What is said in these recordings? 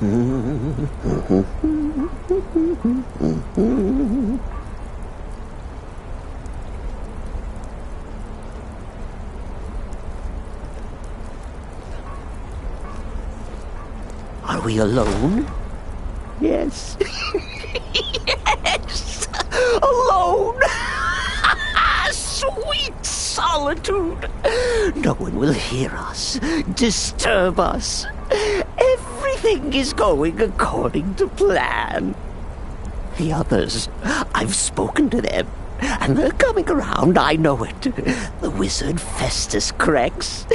Are we alone? Yes. Yes! Alone! Sweet solitude! No one will hear us, disturb us. Everything is going according to plan. The others, I've spoken to them, and they're coming around, I know it. The wizard Festus Crex.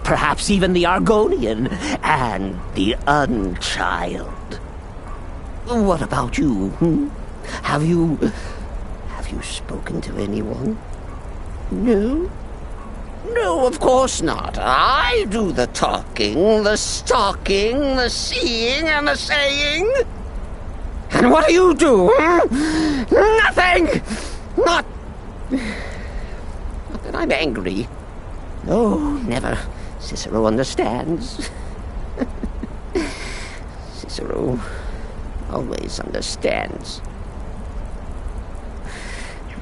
Perhaps even the Argonian, and the Unchild. What about you? Have you spoken to anyone? No? No, of course not. I do the talking, the stalking, the seeing, and the saying. And what do you do? Nothing! Not that I'm angry. No, never. Cicero understands. Cicero always understands.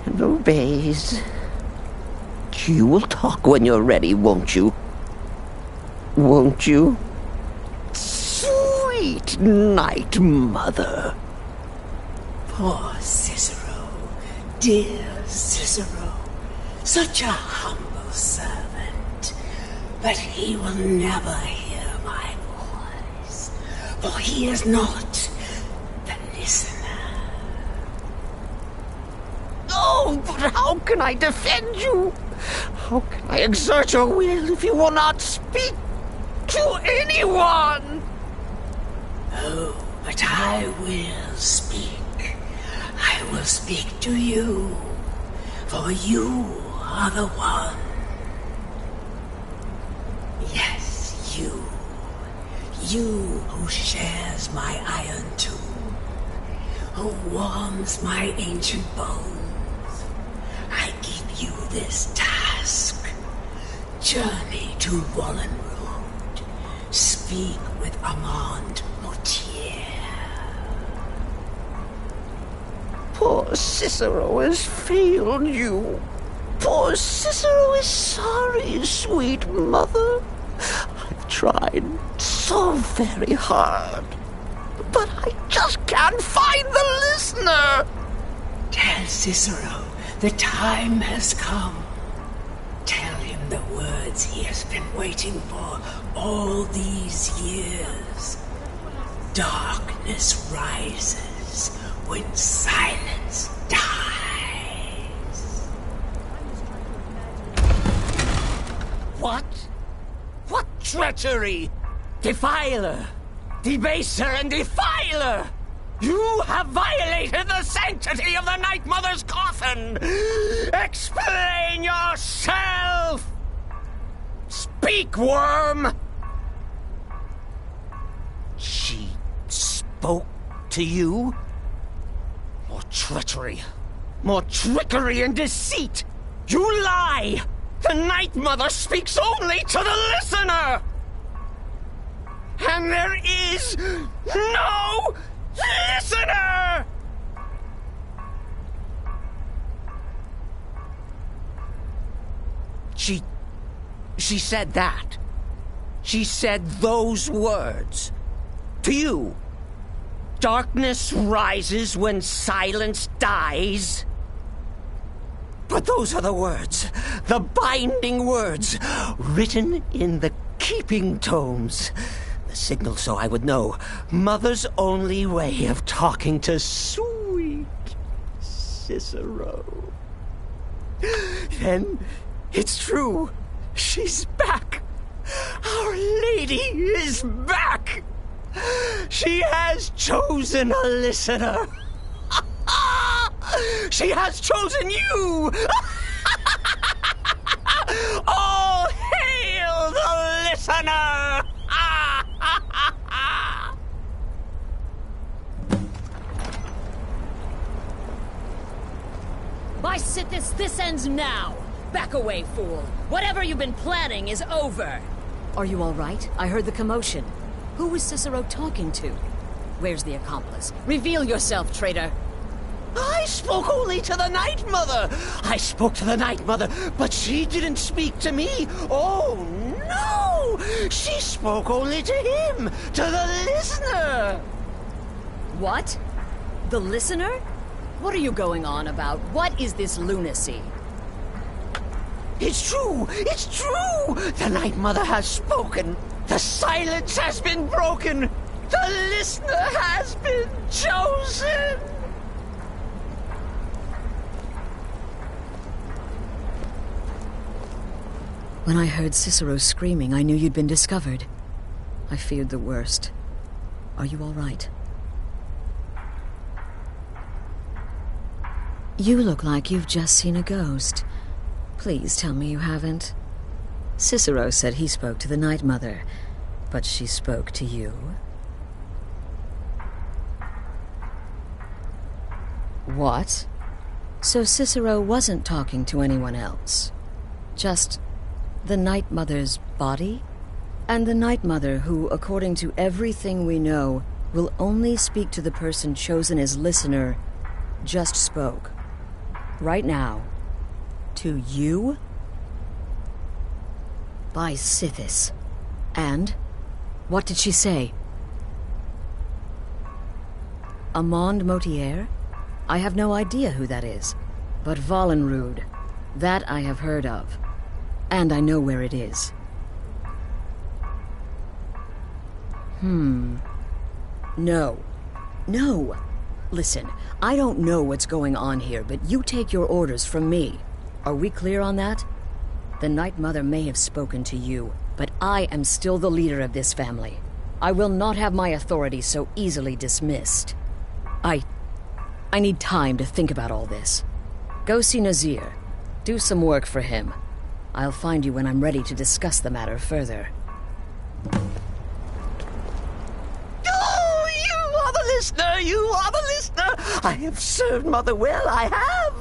And obeys. You will talk when you're ready, won't you? Won't you? Sweet night, Mother. Poor Cicero, dear Cicero, such a humble servant, but he will never hear my voice, for he is not the listener. Oh, but how can I defend you? How can I exert your will if you will not speak to anyone? Oh, but I will speak. I will speak to you, for you are the one. Yes, you. You who shares my iron tomb, who warms my ancient bones. I give you this task. Journey to Wallenroad. Speak with Armand Mortier. Poor Cicero has failed you. Poor Cicero is sorry, sweet mother. I've tried so very hard, but I just can't find the listener. Tell Cicero the time has come. Tell him the words he has been waiting for all these years. Darkness rises when silence dies. What? What treachery? Defiler! Debaser and defiler! You have violated the sanctity of the Night Mother's coffin! Explain yourself! Speak, worm! She spoke to you? More treachery, more trickery and deceit! You lie! The Night Mother speaks only to the listener! And there is no listener! She said that. She said those words. To you. Darkness rises when silence dies. But those are the words, the binding words, written in the keeping tomes. The signal so I would know. Mother's only way of talking to sweet Cicero. Then it's true. She's back. Our Lady is back. She has chosen a listener. She has chosen you. All hail the listener. By Sithis, this ends now. Back away, fool. Whatever you've been planning is over. Are you all right? I heard the commotion. Who was Cicero talking to? Where's the accomplice? Reveal yourself, traitor! I spoke only to the Night Mother. I spoke to the Night Mother, but she didn't speak to me. Oh, no! She spoke only to him, to the listener. What? The listener? What are you going on about? What is this lunacy? It's true! It's true! The Night Mother has spoken. The silence has been broken. The listener has been chosen. When I heard Cicero screaming, I knew you'd been discovered. I feared the worst. Are you all right? You look like you've just seen a ghost. Please tell me you haven't. Cicero said he spoke to the Night Mother, but she spoke to you. What? So Cicero wasn't talking to anyone else? Just the Night Mother's body? And the Night Mother, who, according to everything we know, will only speak to the person chosen as listener, just spoke. Right now. To you? By Sithis. And? What did she say? Amand Motier? I have no idea who that is. But Valenrud, that I have heard of. And I know where it is. No. No! Listen, I don't know what's going on here, but you take your orders from me. Are we clear on that? The Night Mother may have spoken to you, but I am still the leader of this family. I will not have my authority so easily dismissed. I need time to think about all this. Go see Nazir. Do some work for him. I'll find you when I'm ready to discuss the matter further. Oh, you are the listener! You are the listener! I have served Mother well, I have!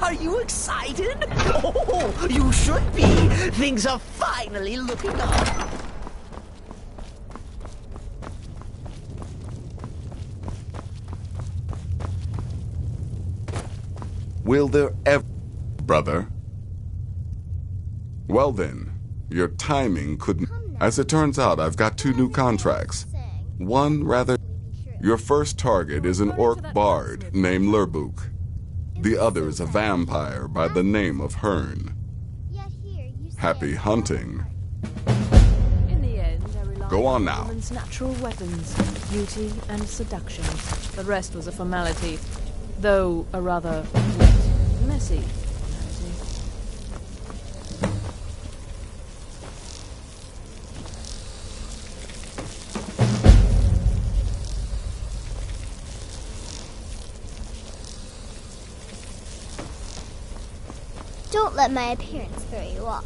Are you excited? Oh, you should be! Things are finally looking up! Will there ever... Brother? Well then, your timing couldn't... As it turns out, I've got 2 new contracts. One rather... Your first target is an orc bard named Lurbuk. The other is a vampire by the name of Hearn. Happy hunting. In the end, I relied Go on now. woman's natural weapons, beauty and seduction. The rest was a formality, though a rather wet, messy formality. Don't let my appearance throw you off.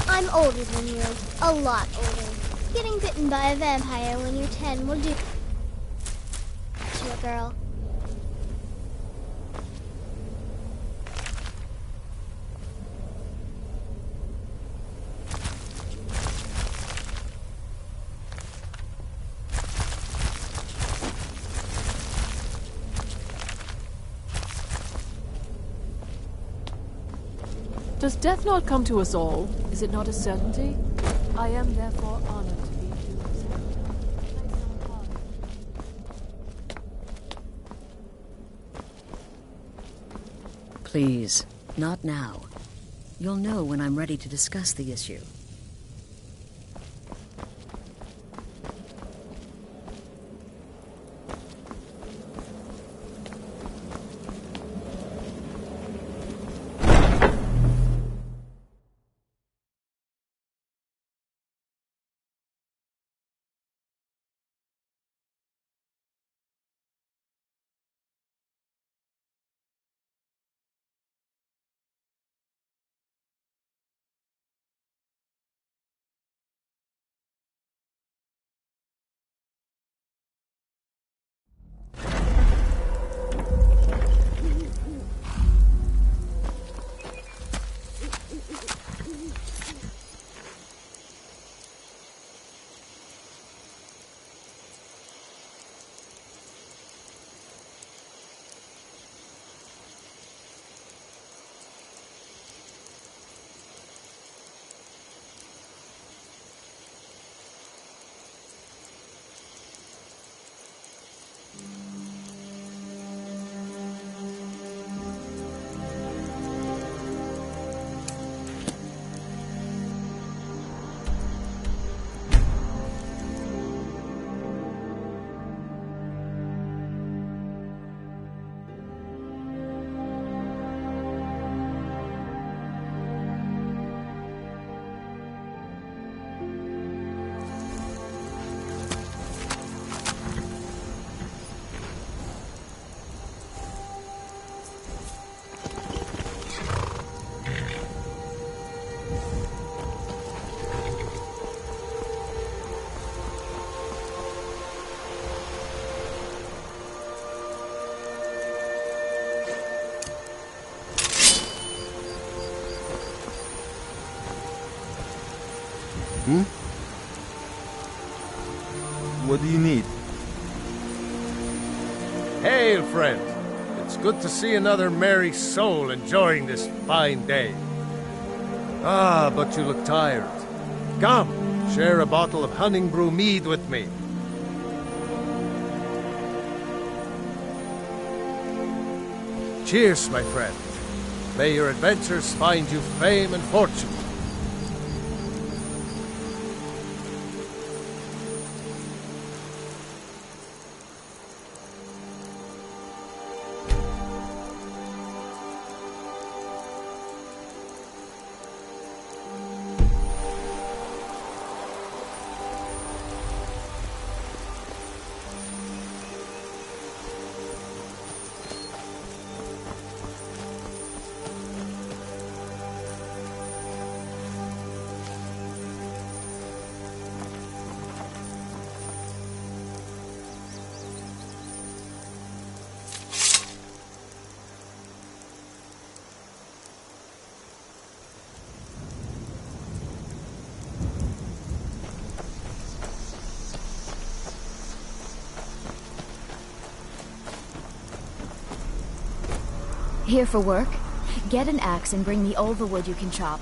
I'm older than you, a lot older. Getting bitten by a vampire when you're 10 will do to a girl. Does death not come to us all? Is it not a certainty? I am therefore honored to be June's Please, not now. You'll know when I'm ready to discuss the issue. What do you need? Hail, friend. It's good to see another merry soul enjoying this fine day. Ah, but you look tired. Come, share a bottle of Hunting Brew mead with me. Cheers, my friend. May your adventures find you fame and fortune. Here for work? Get an axe and bring me all the wood you can chop.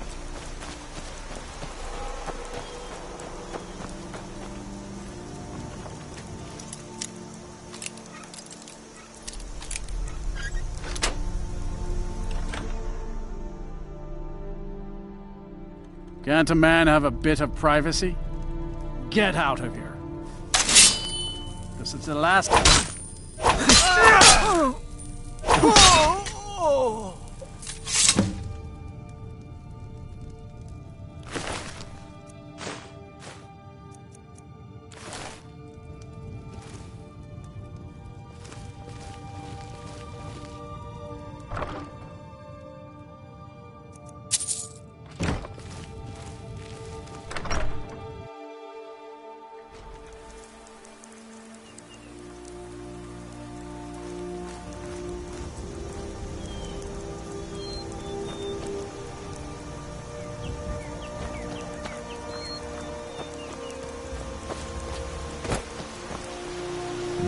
Can't a man have a bit of privacy? Get out of here. This is the last...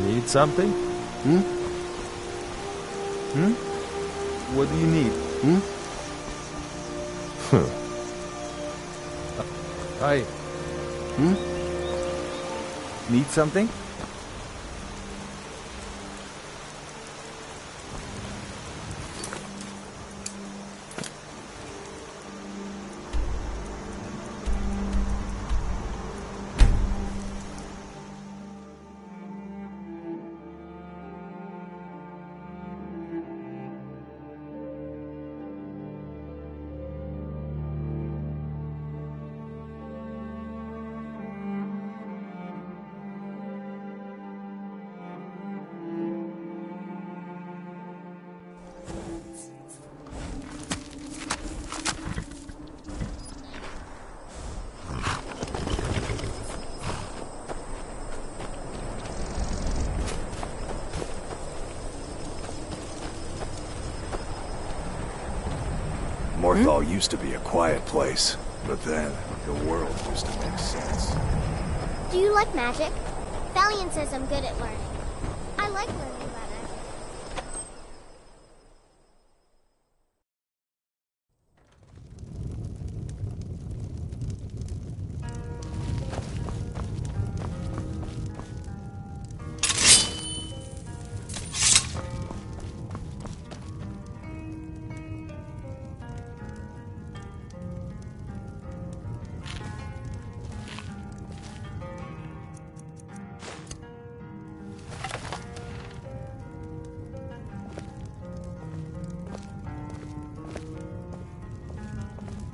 Need something? What do you need? Hi. Need something? Morthal used to be a quiet place, but then the world used to make sense. Do you like magic? Valiant says I'm good at learning. I like learning about magic.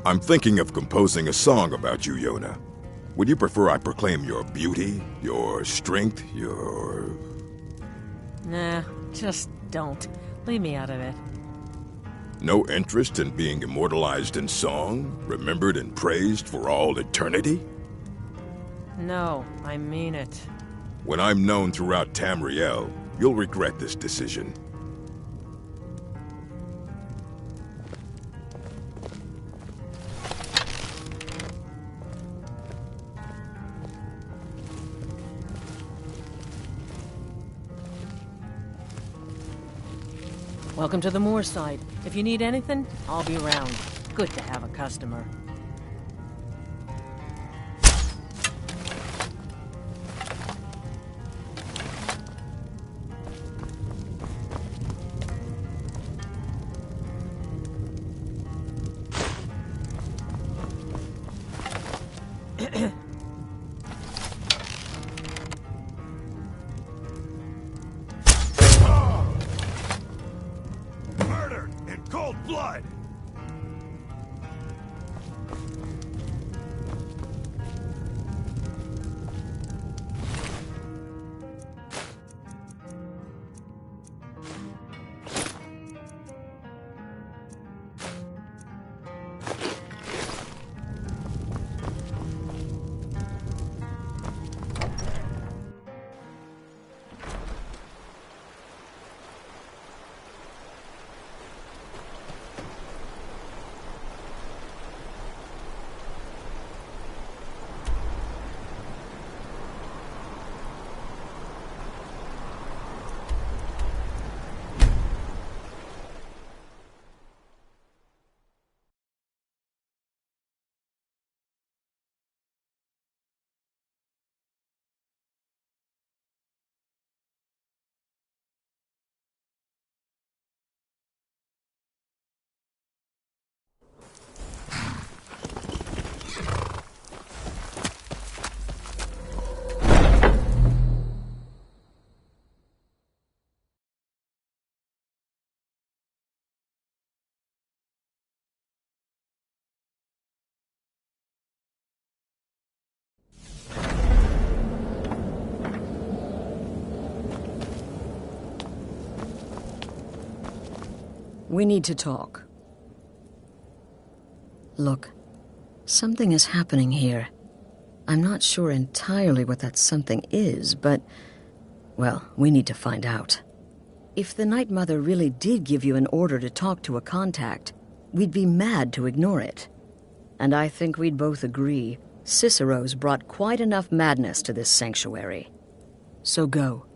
I'm thinking of composing a song about you, Yona. Would you prefer I proclaim your beauty, your strength, your... Nah, just don't. Leave me out of it. No interest in being immortalized in song, remembered and praised for all eternity? No, I mean it. When I'm known throughout Tamriel, you'll regret this decision. Welcome to the Moorside. If you need anything, I'll be around. Good to have a customer. Murdered in cold blood! We need to talk. Look, something is happening here. I'm not sure entirely what that something is, but, well, we need to find out. If the Night Mother really did give you an order to talk to a contact, we'd be mad to ignore it. And I think we'd both agree Cicero's brought quite enough madness to this sanctuary. So go.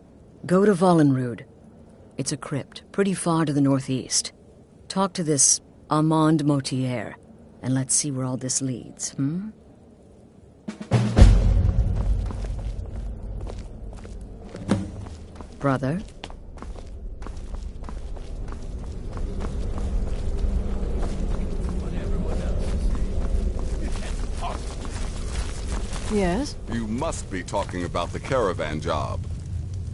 Go to Vollenrud. It's a crypt, pretty far to the northeast. Talk to this Armand Motier, and let's see where all this leads, Brother? Yes? You must be talking about the caravan job.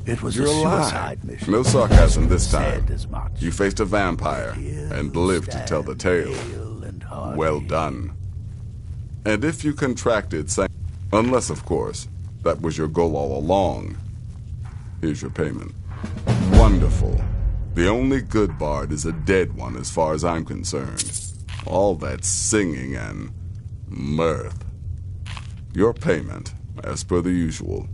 It was You're a alive. suicide mission. No sarcasm this time. Said as much. You faced a vampire and lived to tell the tale. Well done. And if you contracted unless, of course, that was your goal all along, here's your payment. Wonderful. The only good bard is a dead one as far as I'm concerned. All that singing and mirth. Your payment, as per the usual.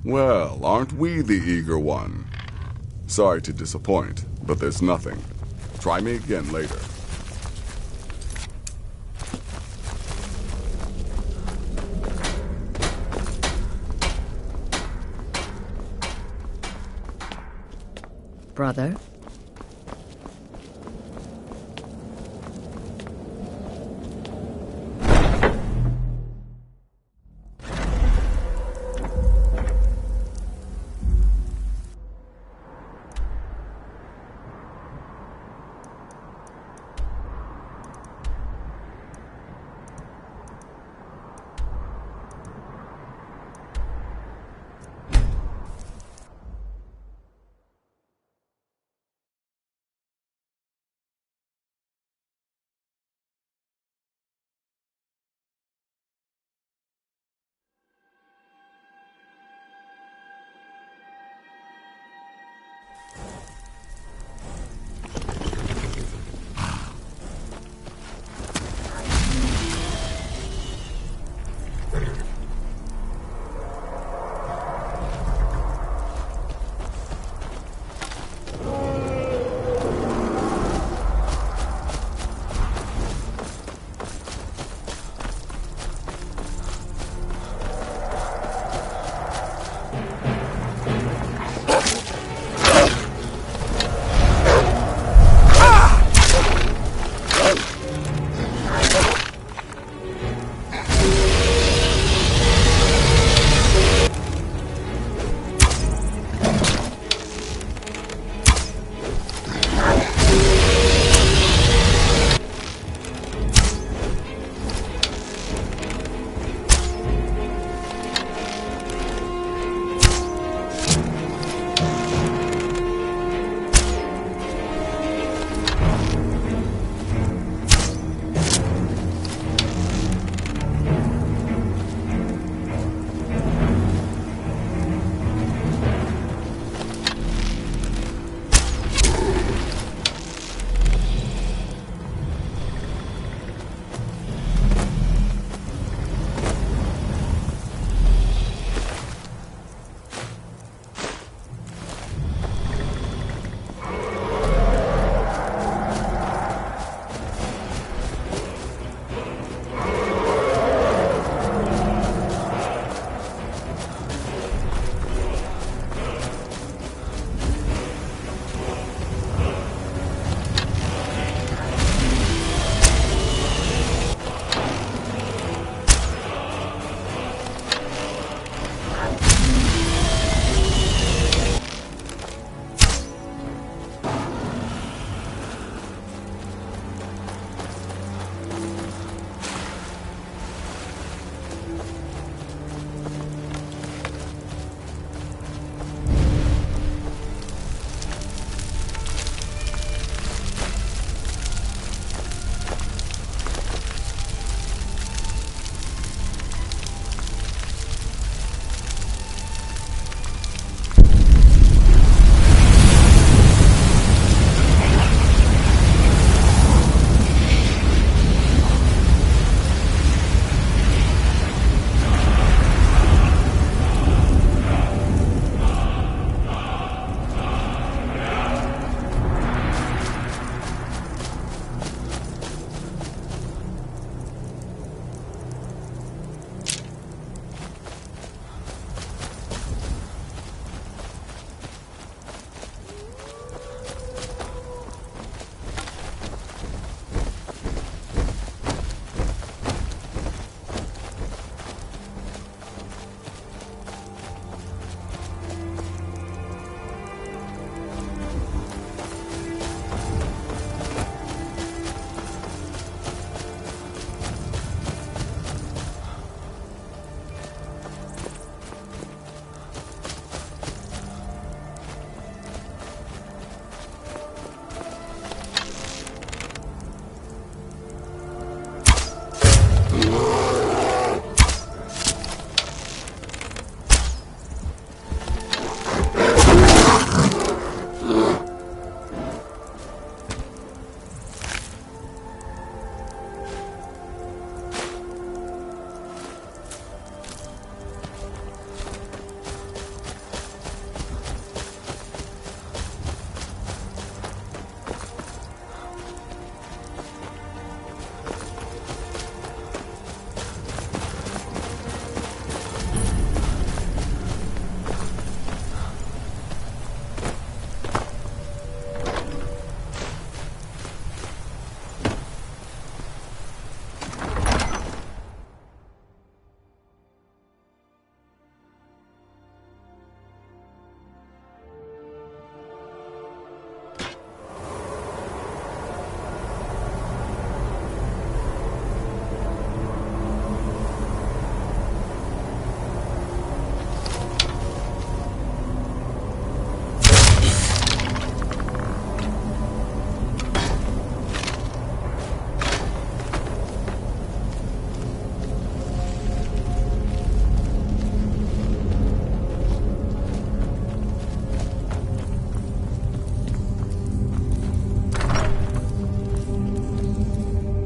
Well, aren't we the eager one? Sorry to disappoint, but there's nothing. Try me again later. Brother?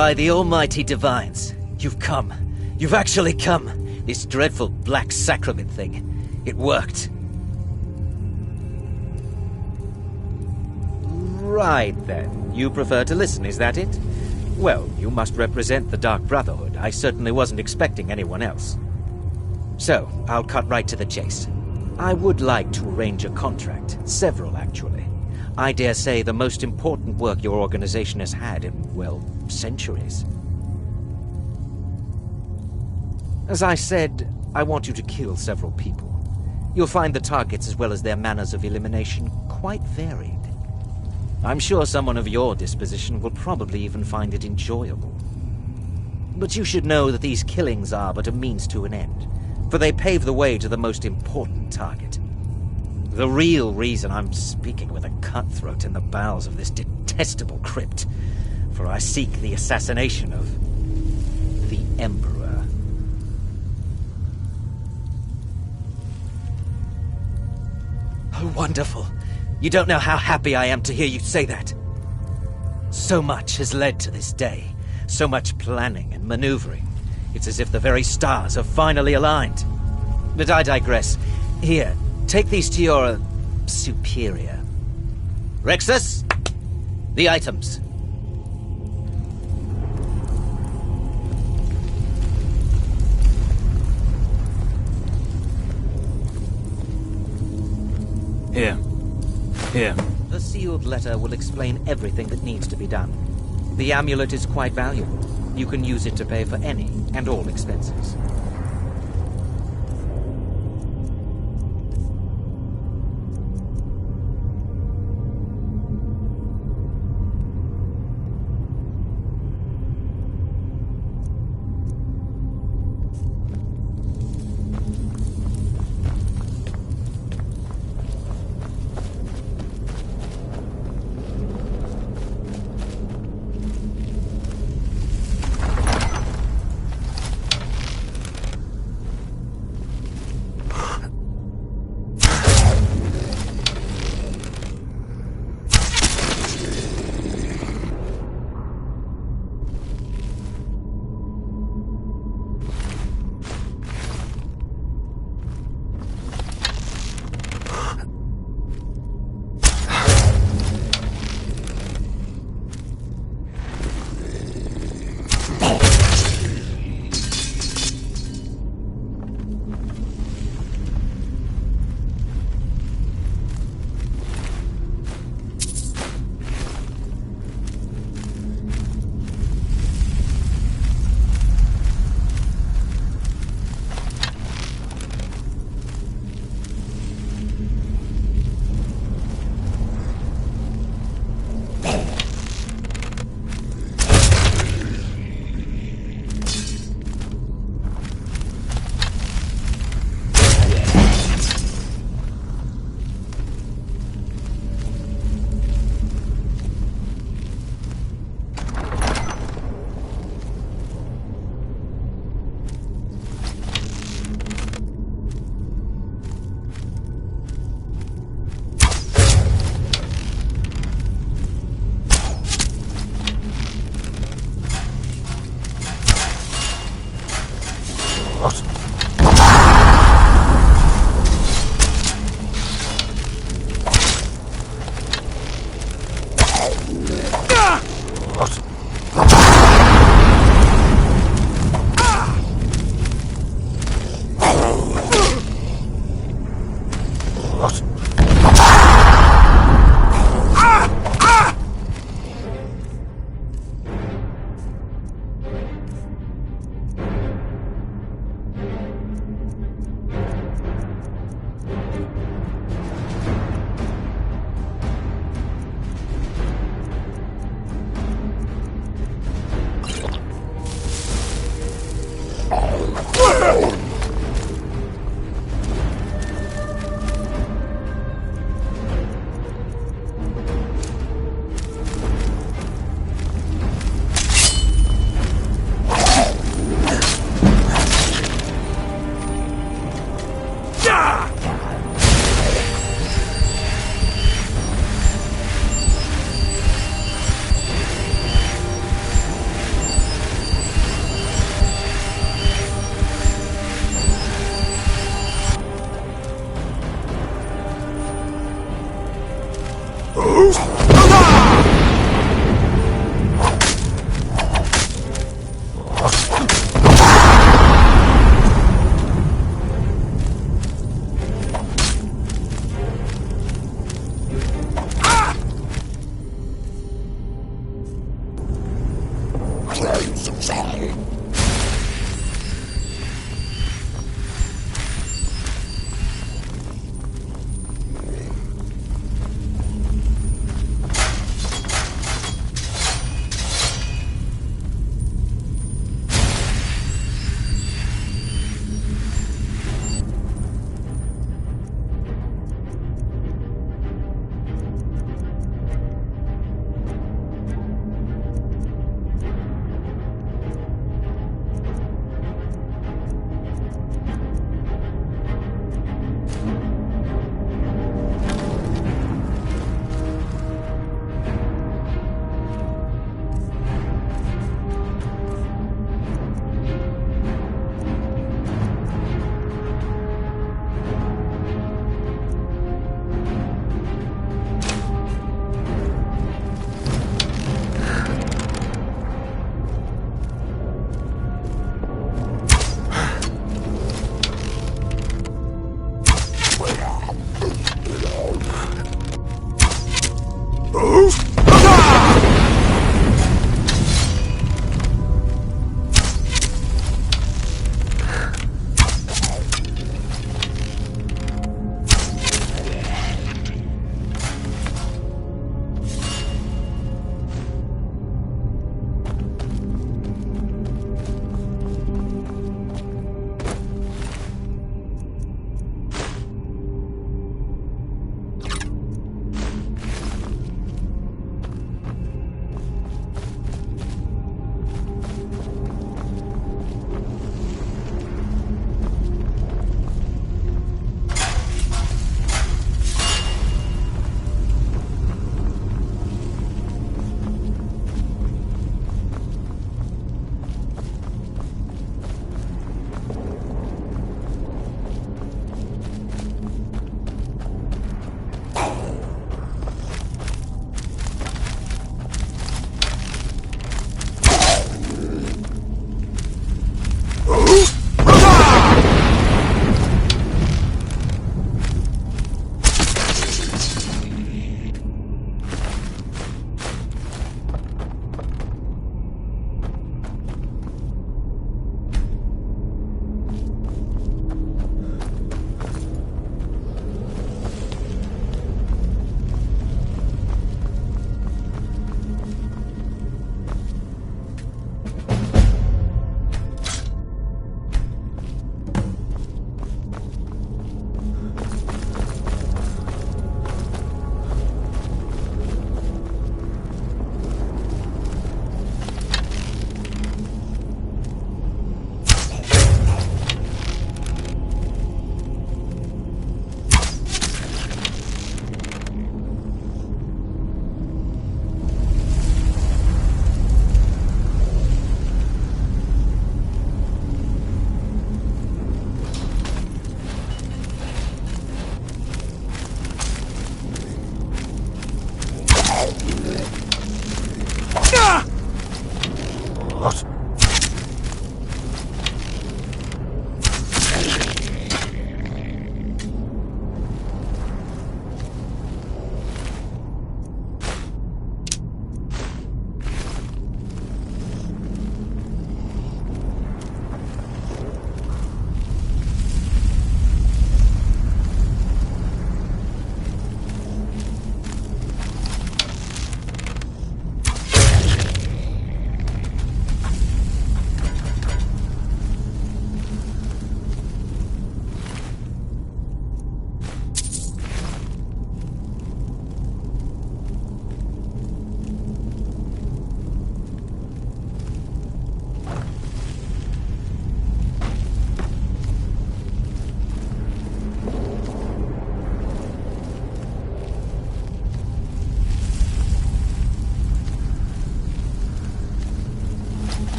By the almighty divines, you've come. You've actually come. This dreadful black sacrament thing. It worked. Right then. You prefer to listen, is that it? Well, you must represent the Dark Brotherhood. I certainly wasn't expecting anyone else. So, I'll cut right to the chase. I would like to arrange a contract. Several, actually. I dare say the most important work your organization has had in, well, centuries. As I said, I want you to kill several people. You'll find the targets as well as their manners of elimination quite varied. I'm sure someone of your disposition will probably even find it enjoyable. But you should know that these killings are but a means to an end, for they pave the way to the most important target. The real reason I'm speaking with a cutthroat in the bowels of this detestable crypt, for I seek the assassination of the Emperor. Oh, wonderful. You don't know how happy I am to hear you say that. So much has led to this day. So much planning and maneuvering. It's as if the very stars have finally aligned. But I digress. Here, take these to your superior. Rexus, the items. Here. Here. The sealed letter will explain everything that needs to be done. The amulet is quite valuable. You can use it to pay for any and all expenses.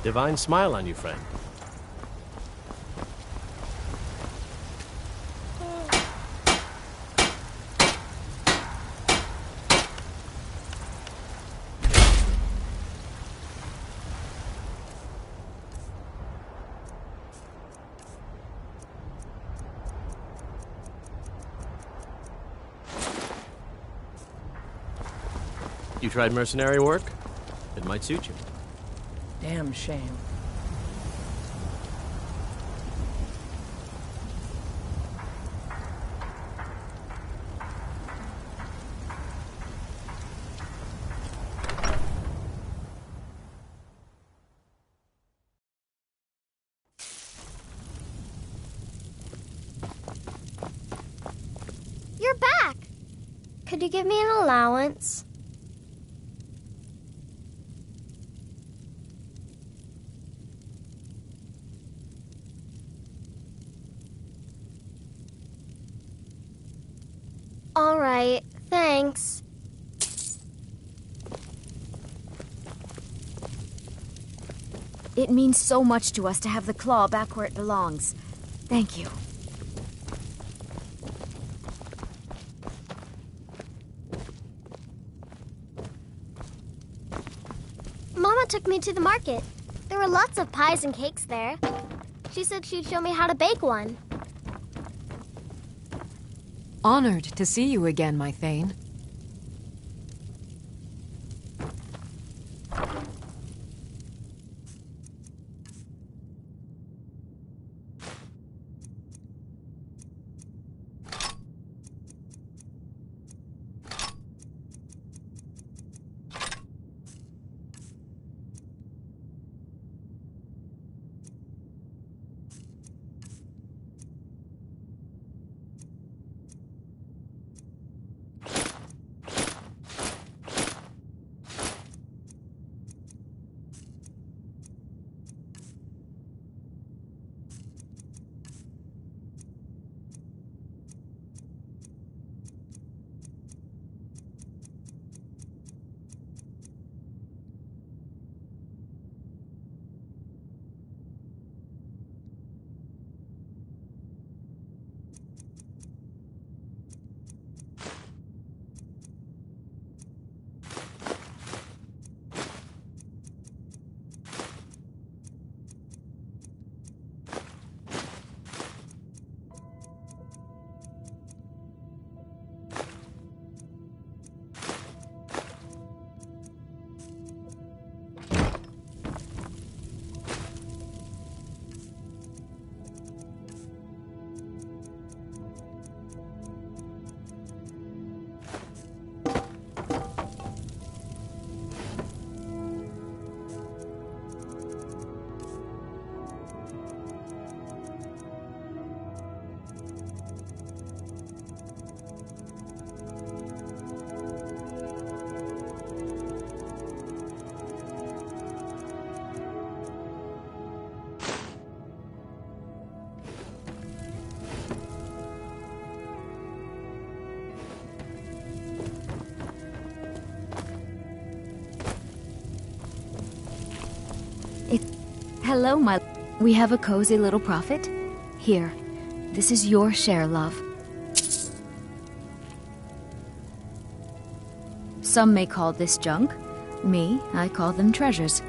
Divine smile on you, friend. You tried mercenary work? It might suit you. Damn shame. You're back! Could you give me an allowance? All right, thanks. It means so much to us to have the claw back where it belongs. Thank you. Mama took me to the market. There were lots of pies and cakes there. She said she'd show me how to bake one. Honored to see you again, my Thane. Hello, my... We have a cozy little prophet. Here, this is your share, love. Some may call this junk. Me, I call them treasures.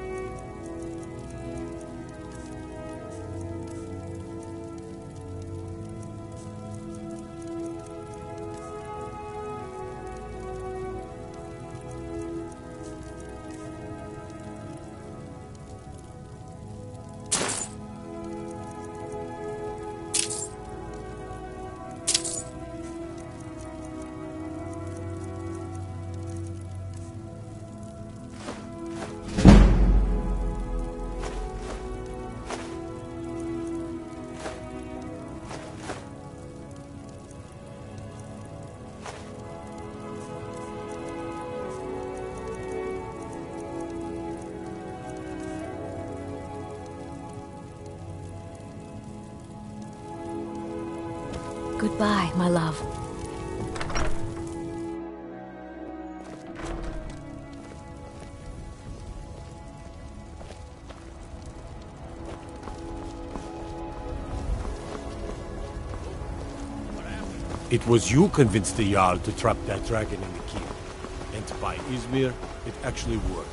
Goodbye, my love. It was you convinced the Jarl to trap that dragon in the keep. And by Izmir, it actually worked.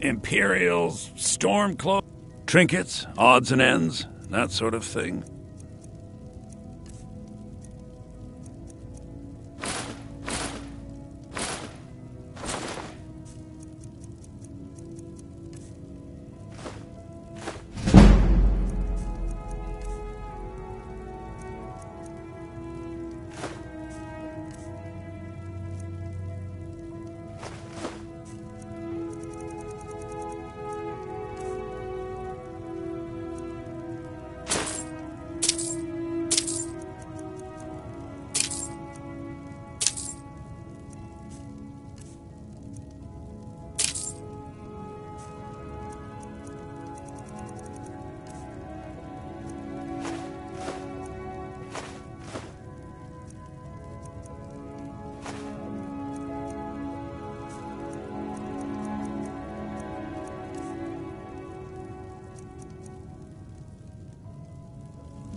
Imperials, stormcloaks, trinkets, odds and ends, that sort of thing.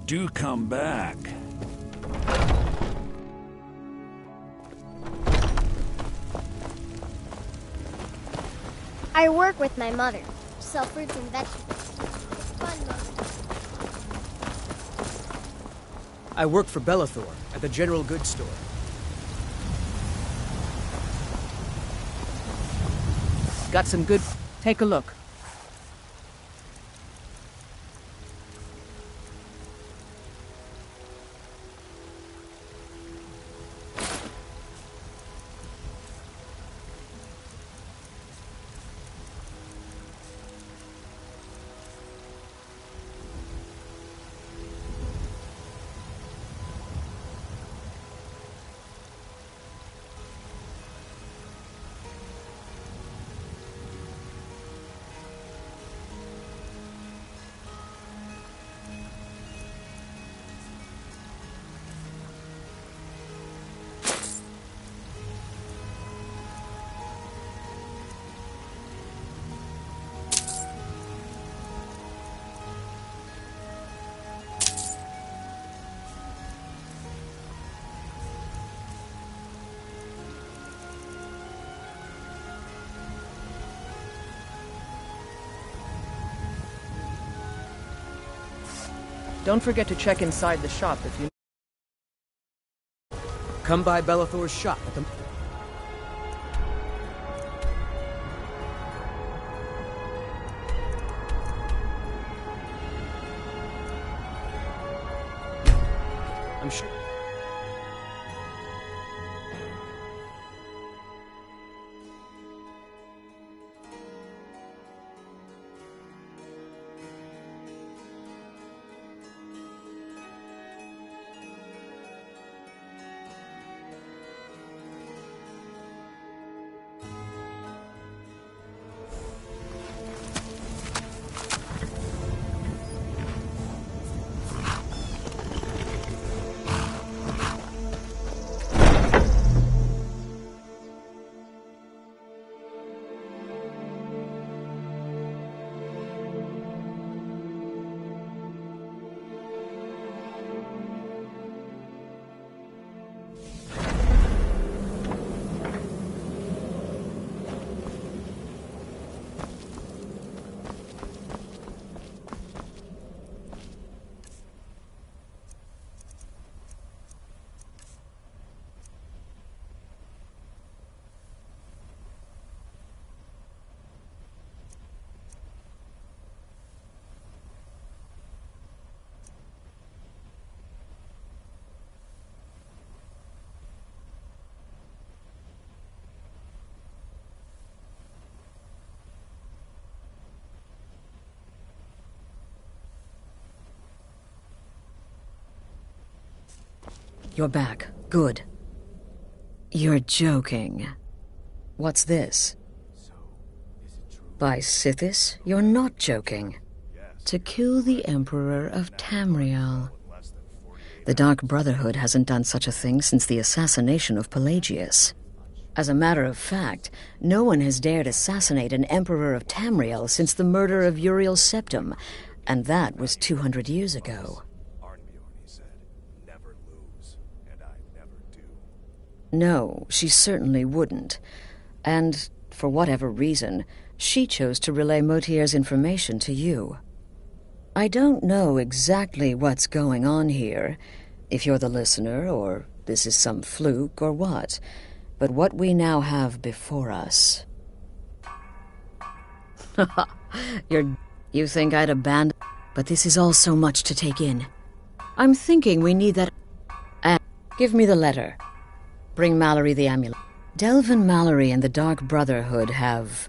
Do come back. I work with my mother. Sell fruits and vegetables. It's fun, Mom. I work for Bellathor at the general goods store. Got some good... Take a look. Don't forget to check inside the shop if you... Come by Bellathor's shop at the... I'm sure... You're back. Good. You're joking. What's this? By Sithis, you're not joking. To kill the Emperor of Tamriel. The Dark Brotherhood hasn't done such a thing since the assassination of Pelagius. As a matter of fact, no one has dared assassinate an emperor of Tamriel since the murder of Uriel Septim, and that was 200 years ago. No, she certainly wouldn't. And, for whatever reason, she chose to relay Motier's information to you. I don't know exactly what's going on here, if you're the listener, or this is some fluke, or what. But what we now have before us... You think I'd abandon... But this is all so much to take in. I'm thinking we need that... Give me the letter. Bring Mallory the amulet. Delvin Mallory and the Dark Brotherhood have...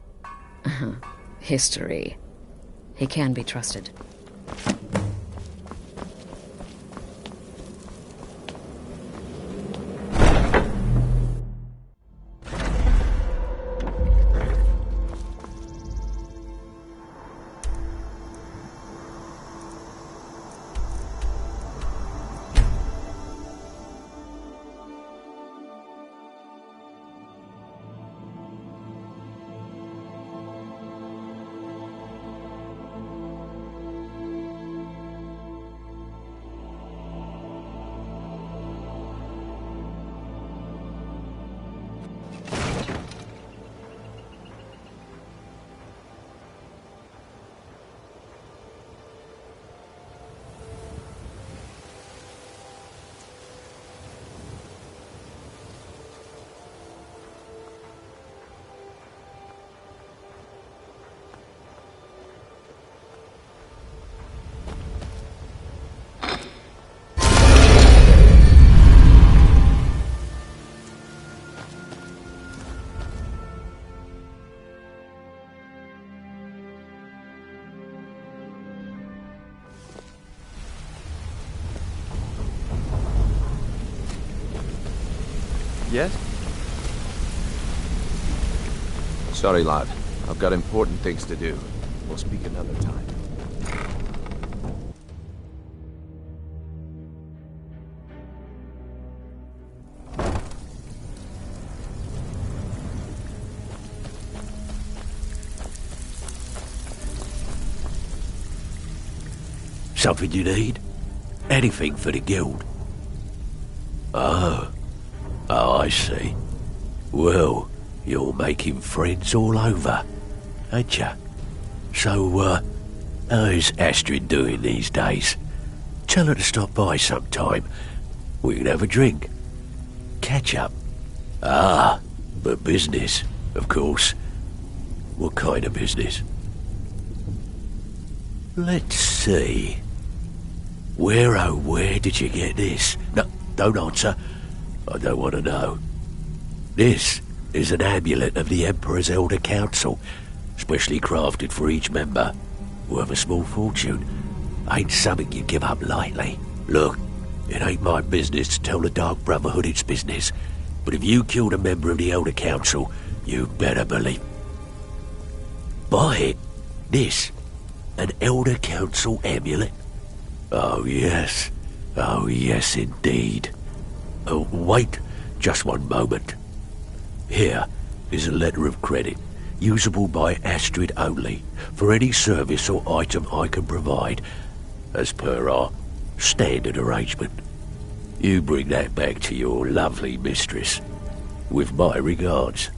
history. He can be trusted. Yes? Sorry, lad. I've got important things to do. We'll speak another time. Something you need? Anything for the guild? Oh, I see. Well, you're making friends all over, ain't ya? So, how's Astrid doing these days? Tell her to stop by sometime. We can have a drink. Catch up. Ah, but business, of course. What kind of business? Let's see. Where, oh, where did you get this? No, don't answer. I don't want to know. This is an amulet of the Emperor's Elder Council, specially crafted for each member, worth a small fortune. Ain't something you give up lightly. Look, it ain't my business to tell the Dark Brotherhood its business, but if you killed a member of the Elder Council, you better believe... Buy it. This. An Elder Council amulet? Oh, yes. Oh, yes, indeed. Oh, wait just one moment. Here is a letter of credit, usable by Astrid only, for any service or item I can provide, as per our standard arrangement. You bring that back to your lovely mistress, with my regards.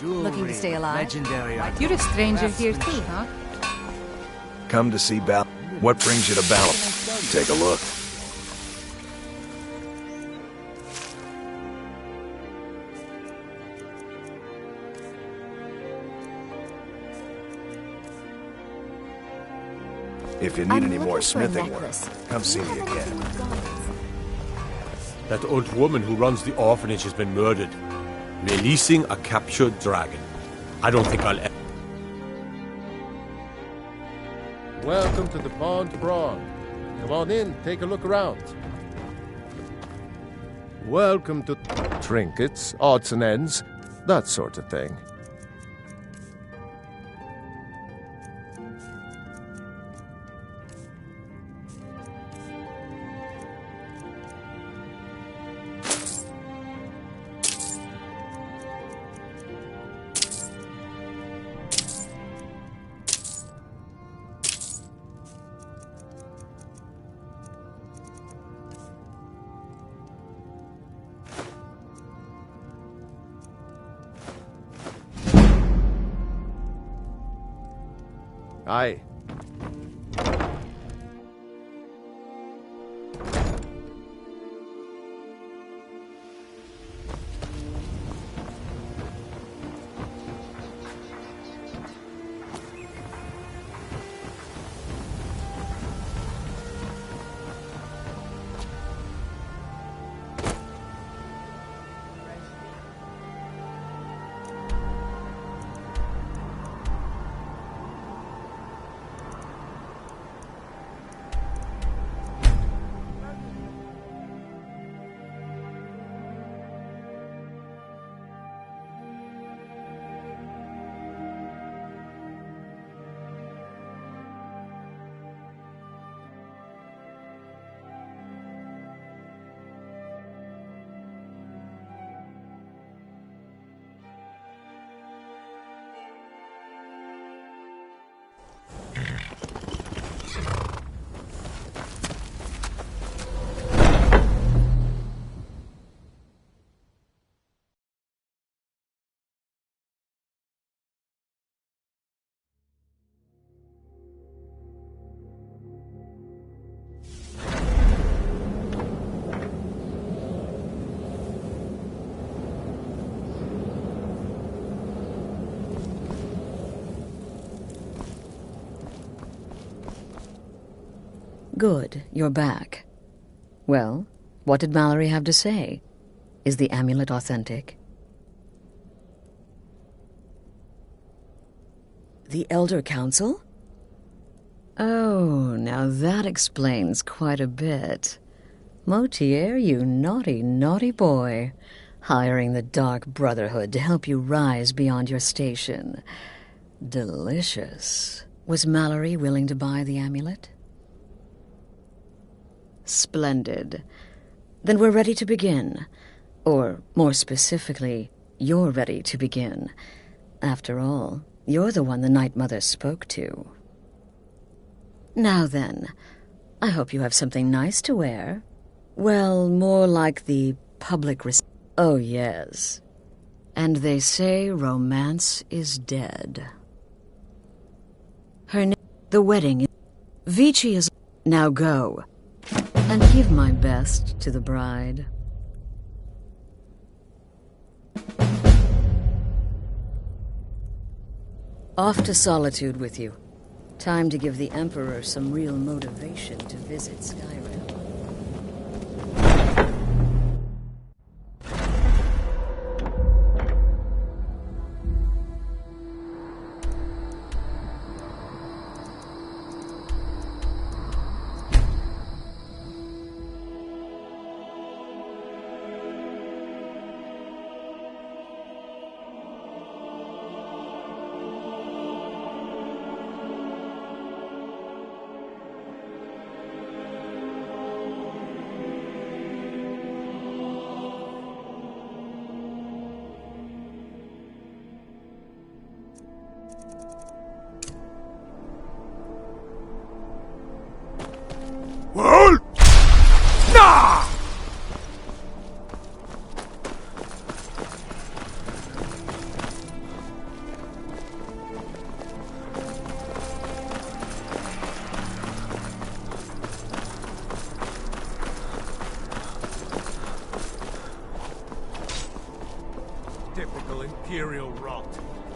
Looking to stay alive? Legendary. You're a stranger here too, huh? come to see Bal? What brings you to Bal? Take a look. If you need any more smithing work, come see me again. That old woman who runs the orphanage has been murdered, releasing a captured dragon. I don't think I'll ever... Welcome to the Pond Prawn. Come on in, take a look around. Welcome to trinkets, odds and ends, that sort of thing. Aye. Good, you're back. Well, what did Mallory have to say? Is the amulet authentic? The Elder Council? Oh, now that explains quite a bit. Motier, you naughty, naughty boy. Hiring the Dark Brotherhood to help you rise beyond your station. Delicious. Was Mallory willing to buy the amulet? Splendid. Then we're ready to begin. Or, more specifically, you're ready to begin. After all, you're the one the Night Mother spoke to. Now then, I hope you have something nice to wear. Well, more like the public Oh, yes. And they say romance is dead. Her name... The wedding... Vici is... Now go. And give my best to the bride. Off to Solitude with you. Time to give the Emperor some real motivation to visit Skyrim. Typical Imperial rot.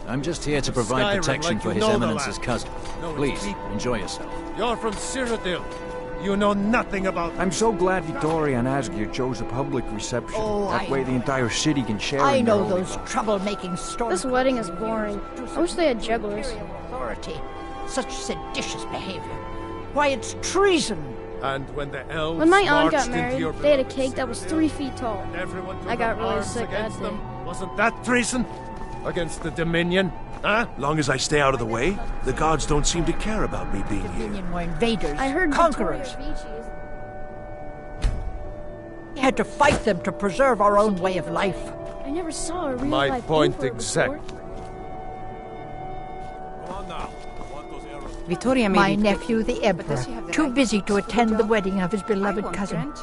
I'm just here to provide Skyrim protection like for you His know the Eminence's land. cousin. Know its Please, people. enjoy yourself. You're from Cyrodiil. You know nothing about... I'm so glad Victoria and Asgeir chose a public reception. Oh, that way the entire city can share I in their know holy those moment. troublemaking stories. This wedding is boring. I wish they had jugglers. Authority. Such seditious behavior. Why, it's treason. And when the elves When my aunt got marched into married, your they had a village, cake that was 3 feet tall. everyone took I got up really arms sick that against day. them. Wasn't that treason? Against the Dominion? Huh? Long as I stay out of the way, the gods don't seem to care about me being here. Dominion were invaders, I heard conquerors. Victoria Vinci's. We had to fight them to preserve our own way of life. I never saw a real My life point emperor exact. before. Vittoria My made nephew, the Emperor, too busy to attend the wedding of his beloved cousin.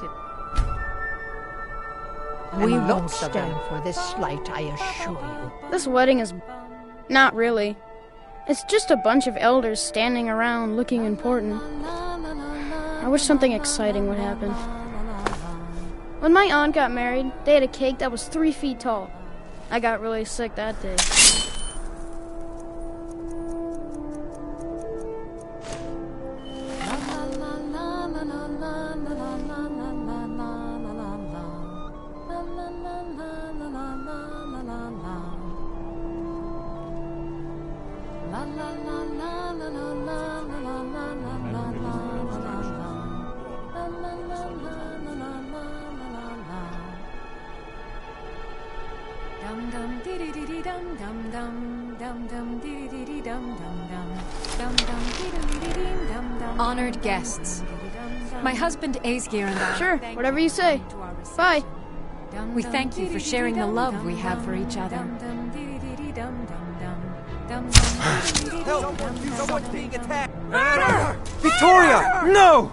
We won't stand for this slight, I assure you. This wedding is... not really. It's just a bunch of elders standing around looking important. I wish something exciting would happen. When my aunt got married, they had a cake that was 3 feet tall. I got really sick that day. Honored guests, my husband Asgeir and I... Sure, whatever you say. Bye. We thank you for sharing the love we have for each other. Someone's being attacked! Victoria! No!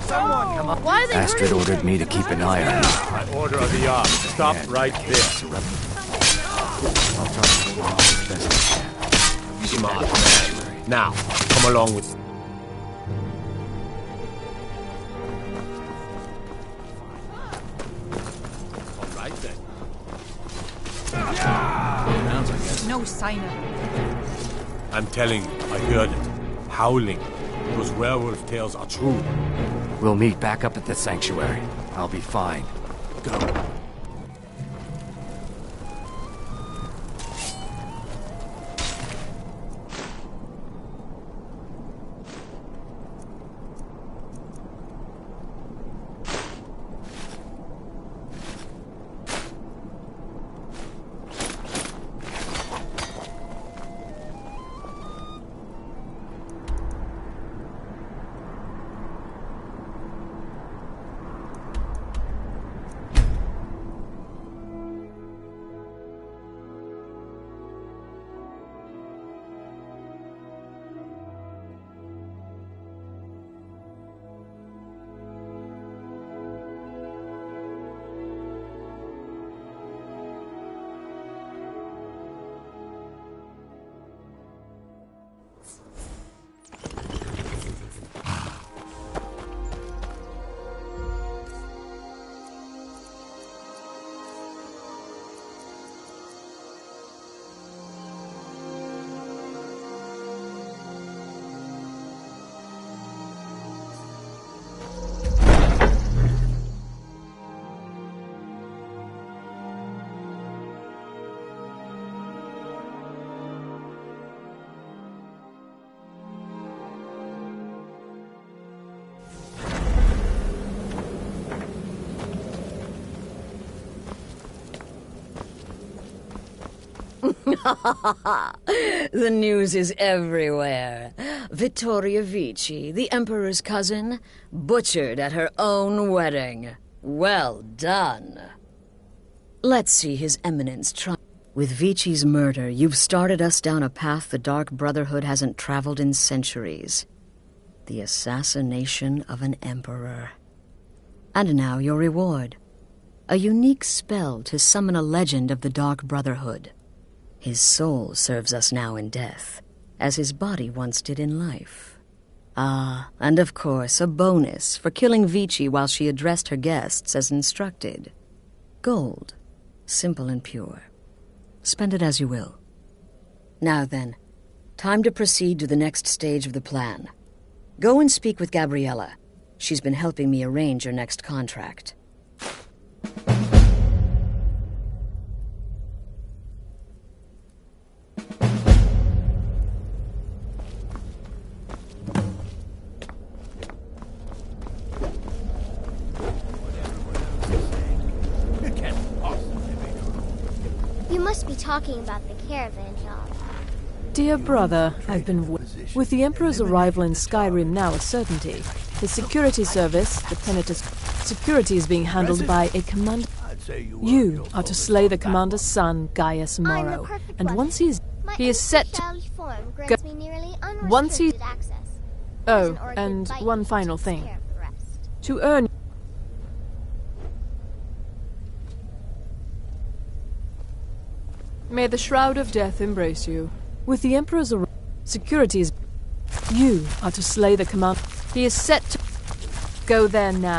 Someone! Come on. Why are they Astrid ordered me to keep an eye on you. By order of the Ark, stop right there. I'll try to hold on as best I can. Smart man. Now, come along with... All right then. Rounds, I guess. No sign of it. I'm telling you, I heard it. Howling. Those werewolf tales are true. We'll meet back up at the sanctuary. I'll be fine. Go. The news is everywhere. Vittoria Vici, the Emperor's cousin, butchered at her own wedding. Well done. Let's see His Eminence try. With Vici's murder, you've started us down a path the Dark Brotherhood hasn't traveled in centuries. The assassination of an emperor. And now your reward. A unique spell to summon a legend of the Dark Brotherhood. His soul serves us now in death, as his body once did in life. Ah, and of course, a bonus for killing Vici while she addressed her guests as instructed. Gold Simple and pure. Spend it as you will. Now then, time to proceed to the next stage of the plan. Go and speak with Gabriella. She's been helping me arrange your next contract. You must be talking about the caravan job. Dear brother, I've been with the Emperor's arrival in Skyrim now a certainty. His security service, the Penitus security, is being handled by a commander. You are to slay the commander's son, Gaius Morrow, and once he is set to go. Once he. Oh, and one final thing. To earn. May the Shroud of Death embrace you. With the Emperor's security is... You are to slay the commander. He is set to... Go there now.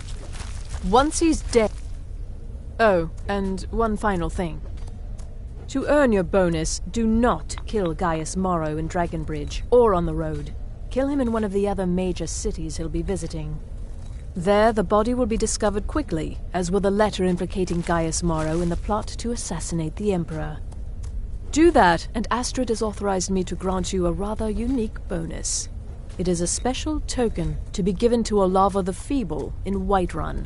Once he's dead... Oh, and one final thing. To earn your bonus, do not kill Gaius Morrow in Dragonbridge, or on the road. Kill him in one of the other major cities he'll be visiting. There, the body will be discovered quickly, as will the letter implicating Gaius Morrow in the plot to assassinate the Emperor. Do that, and Astrid has authorized me to grant you a rather unique bonus. It is a special token to be given to Olava the Feeble in Whiterun.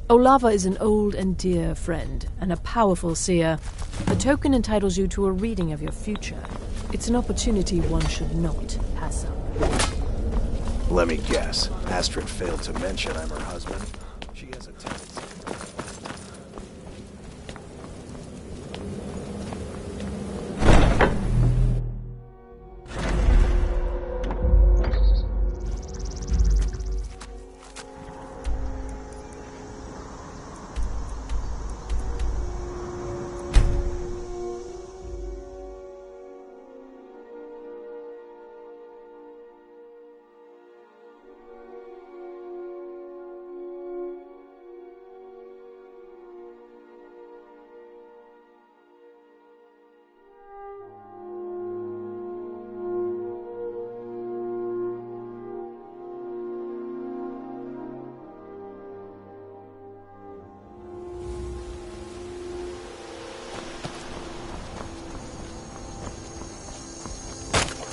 Olava is an old and dear friend, and a powerful seer. The token entitles you to a reading of your future. It's an opportunity one should not pass up. Let me guess. Astrid failed to mention I'm her husband. She has a tendency.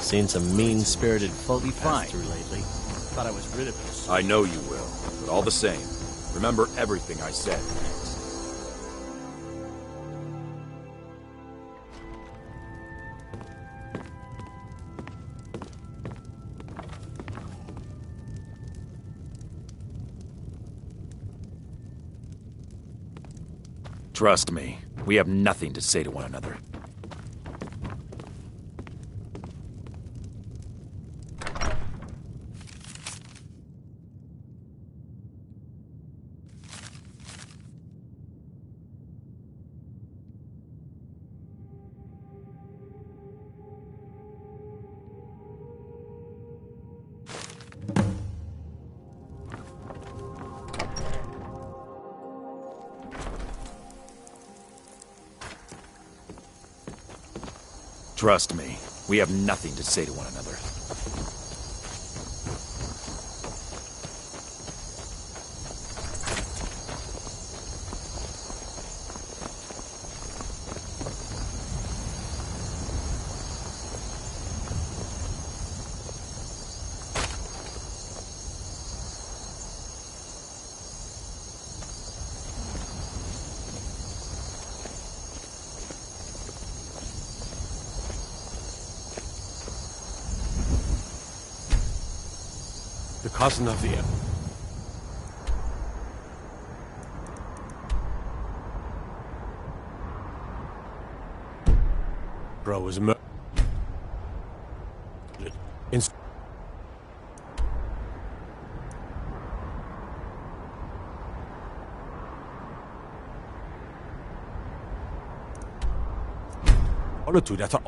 Seen some mean-spirited folk pass through lately. Thought I was rid of it. I know you will, but all the same, remember everything I said. Trust me, we have nothing to say to one another. Trust me, we have nothing to say to one another. The cousin of the Emperor. Bro was murdered. In solitude after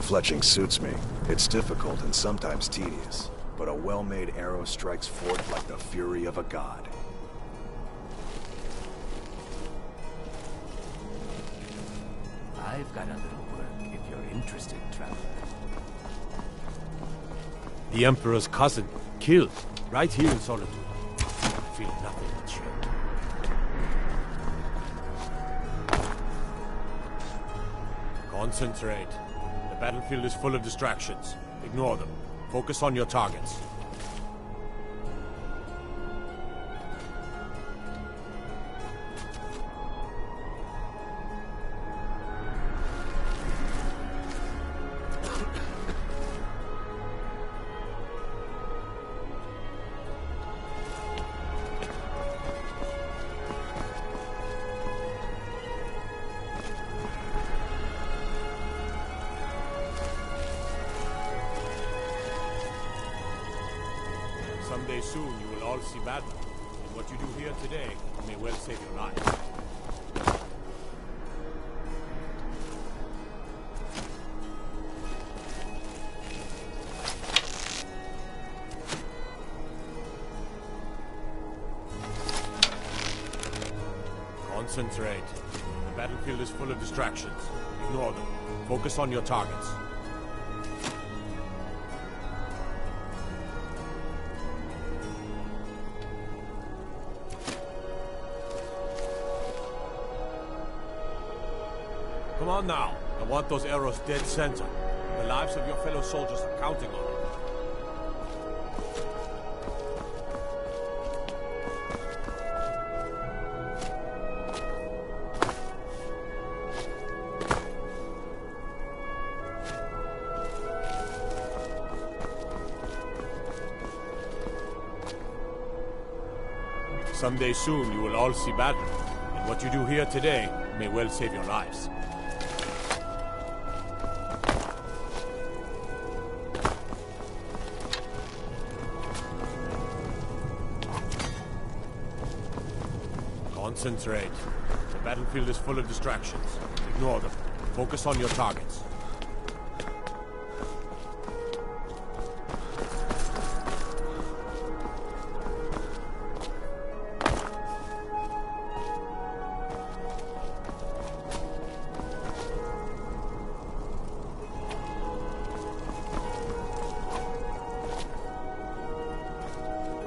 Fletching suits me. It's difficult and sometimes tedious, but a well-made arrow strikes forth like the fury of a god. I've got a little work if you're interested, traveler. The Emperor's cousin, killed, right here in Solitude. I feel nothing but shame. Concentrate. The battlefield is full of distractions. Ignore them. Focus on your targets. Someday soon you will all see battle, and what you do here today may well save your life. Concentrate. The battlefield is full of distractions. Ignore them. Focus on your targets. Come on now. I want those arrows dead center. The lives of your fellow soldiers are counting on it. Someday soon you will all see battle, and what you do here today may well save your lives. Concentrate. The battlefield is full of distractions. Ignore them. Focus on your targets.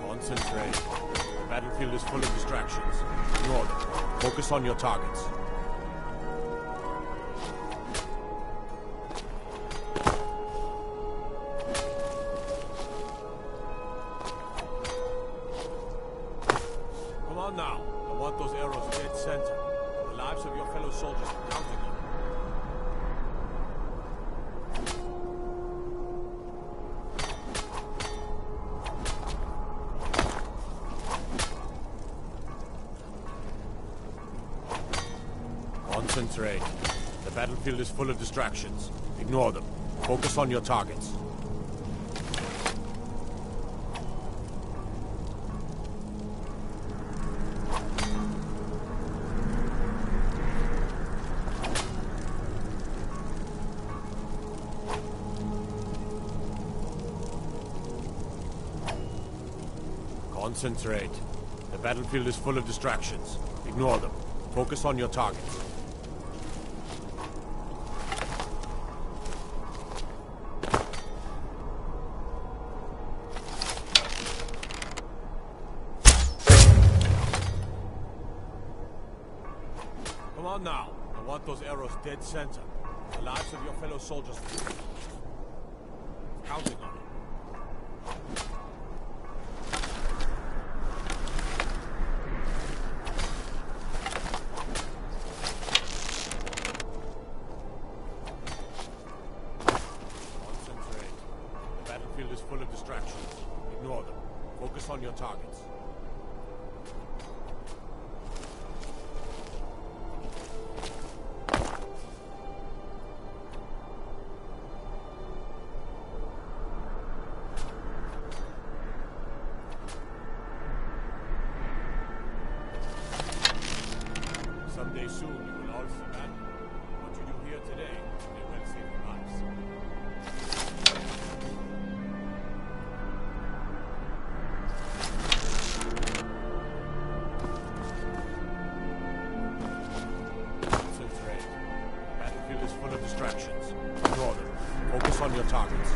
Concentrate. The battlefield is full of distractions. Ignore them. Focus on your targets. Come on now. I want those arrows dead center. The lives of your fellow soldiers are counting on it. Concentrate. The battlefield is full of distractions. Ignore them. Focus on your targets. Concentrate. The battlefield is full of distractions. Ignore them. Focus on your targets. Come on now. I want those arrows dead center. The lives of your fellow soldiers are counting on it. Concentrate. The battlefield is full of distractions. Ignore them. Focus on your targets. Someday soon you will all see battle. What you do here today may well save your lives. full of distractions. Ignore them. Focus on your targets.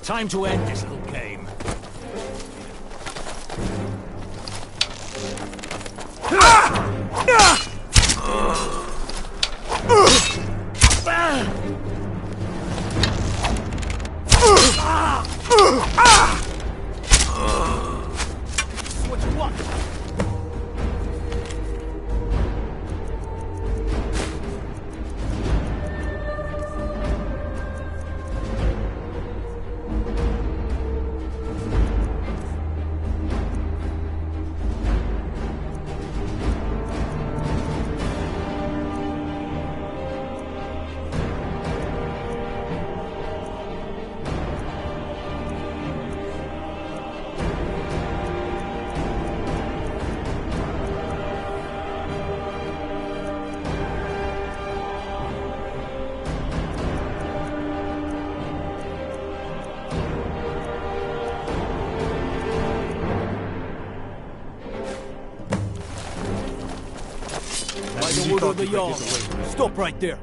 Time to end this little game. What you want? Stop right there.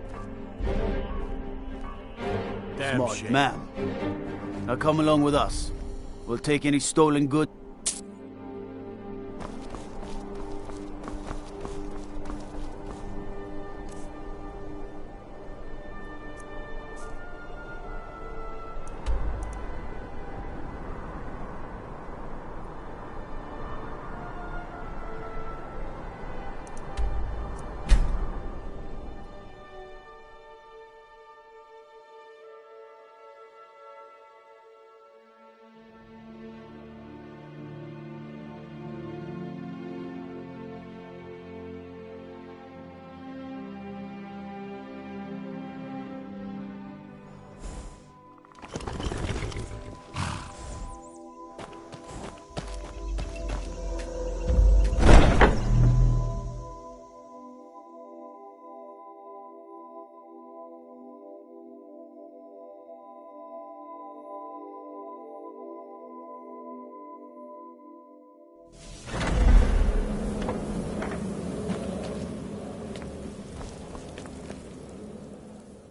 Damn Smart shame. man. Now come along with us. We'll take any stolen goods.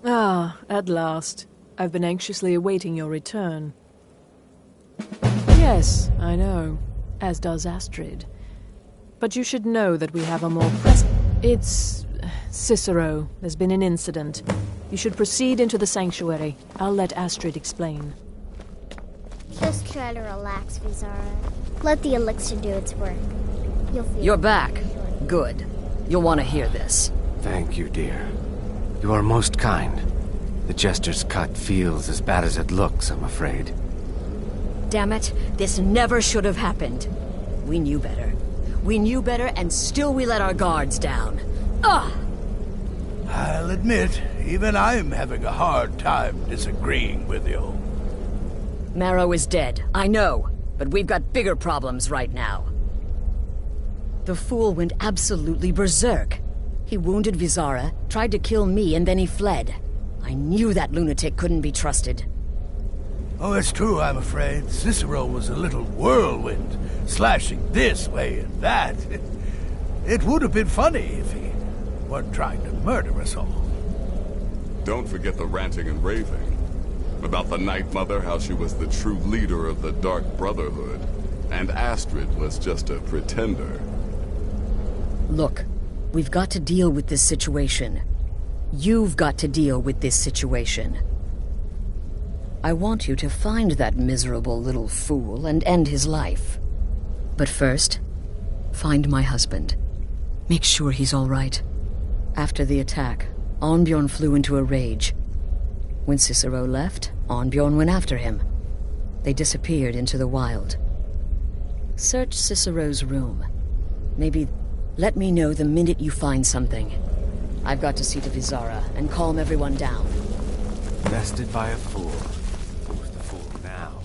Ah, at last. I've been anxiously awaiting your return. Yes, I know. As does Astrid. But you should know that we have a more pressing... It's... Cicero. There's been an incident. You should proceed into the sanctuary. I'll let Astrid explain. Just try to relax, Vizara. Let the elixir do its work. You'll feel... You're back. Good. You'll want to hear this. Thank you, dear. You are most kind. The Jester's cut feels as bad as it looks, I'm afraid. Damn it, this never should have happened. We knew better. We knew better, and still we let our guards down. Ugh! I'll admit, even I'm having a hard time disagreeing with you. Marrow is dead, I know, but we've got bigger problems right now. The fool went absolutely berserk. He wounded Vizara, tried to kill me, and then he fled. I knew that lunatic couldn't be trusted. Oh, it's true, I'm afraid. Cicero was a little whirlwind, slashing this way and that. It would have been funny if he weren't trying to murder us all. Don't forget the ranting and raving. About the Night Mother, how she was the true leader of the Dark Brotherhood, and Astrid was just a pretender. Look, we've got to deal with this situation. You've got to deal with this situation. I want you to find that miserable little fool and end his life. But first, find my husband. Make sure he's all right. After the attack, Arnbjorn flew into a rage. When Cicero left, Arnbjorn went after him. They disappeared into the wild. Search Cicero's room. Maybe let me know the minute you find something. I've got to see to Vizara and calm everyone down. Bested by a fool. Who's the fool now?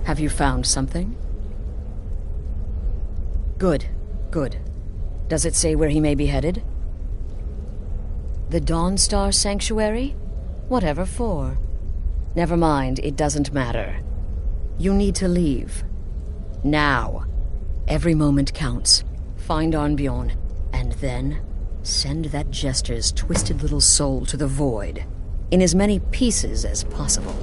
Have you found something? Good, good. Does it say where he may be headed? The Dawnstar Sanctuary? Whatever for. Never mind, it doesn't matter. You need to leave. Now. Every moment counts. Find Arnbjorn, and then send that jester's twisted little soul to the void, in as many pieces as possible.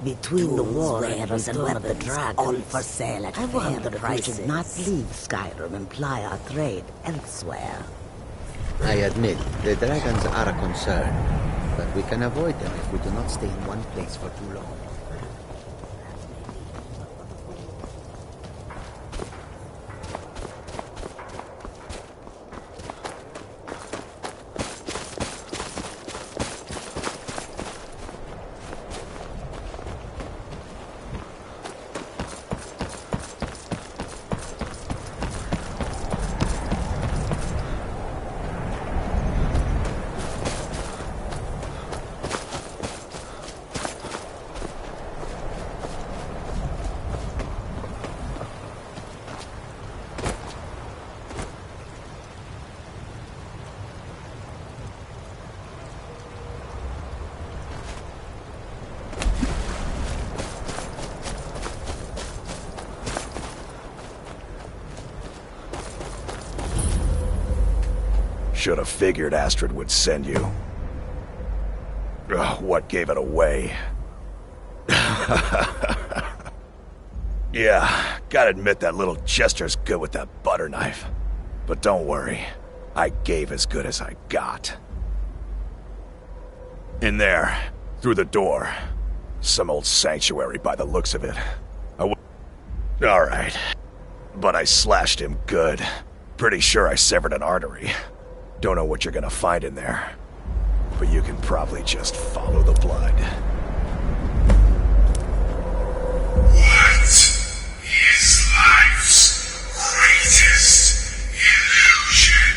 Between the warriors and weapons, all for sale at fair prices. We should not leave Skyrim and ply our trade elsewhere. I admit, the dragons are a concern, but we can avoid them if we do not stay in one place for too long. Should have figured Astrid would send you. Ugh, what gave it away? Yeah, gotta admit that little jester's good with that butter knife. But don't worry, I gave as good as I got. In there, through the door. Some old sanctuary by the looks of it. Alright. But I slashed him good. Pretty sure I severed an artery. Don't know what you're gonna find in there. But you can probably just follow the blood. What is life's greatest illusion?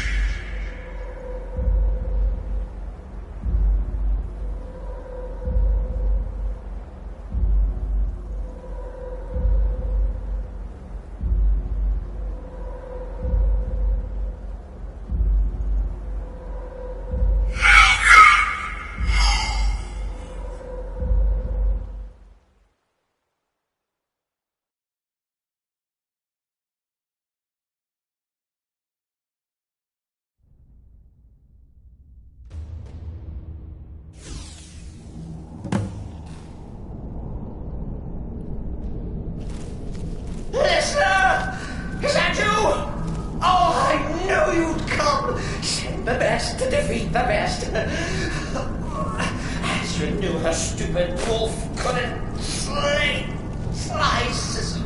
beat the best. Astrid knew her stupid wolf couldn't slice Cicero.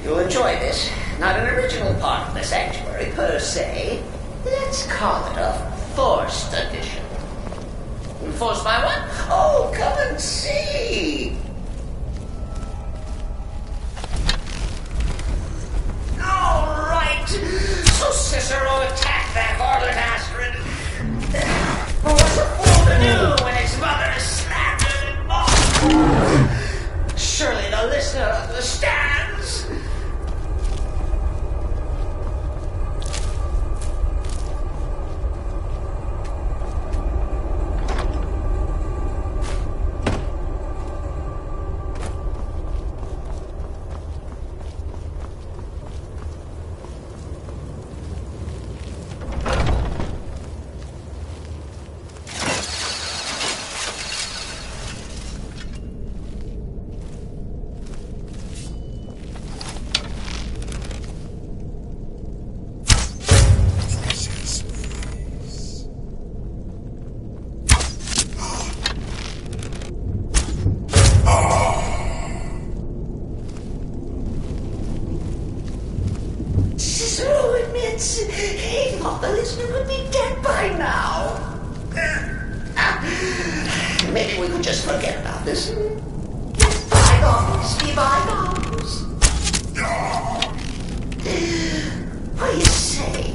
You'll enjoy this. Not an original part of the sanctuary per se. Let's call it a forced addition. Forced by what? Oh, come and see. All right. So Cicero attacked that varlet Astrid. What's a fool to do when his mother is slandered and mocked? Surely the listener understands. He thought the listener would be dead by now. Maybe we could just forget about this. Bygones be bygones. What do you say?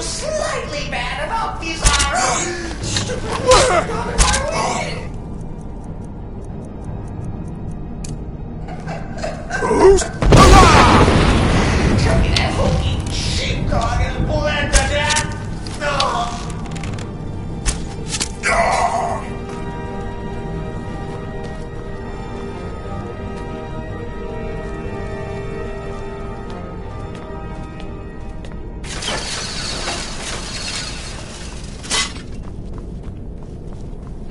feel slightly bad about Pizarro. Stupid got in my way. Tell me that hokey sheepdog is bled to death. No.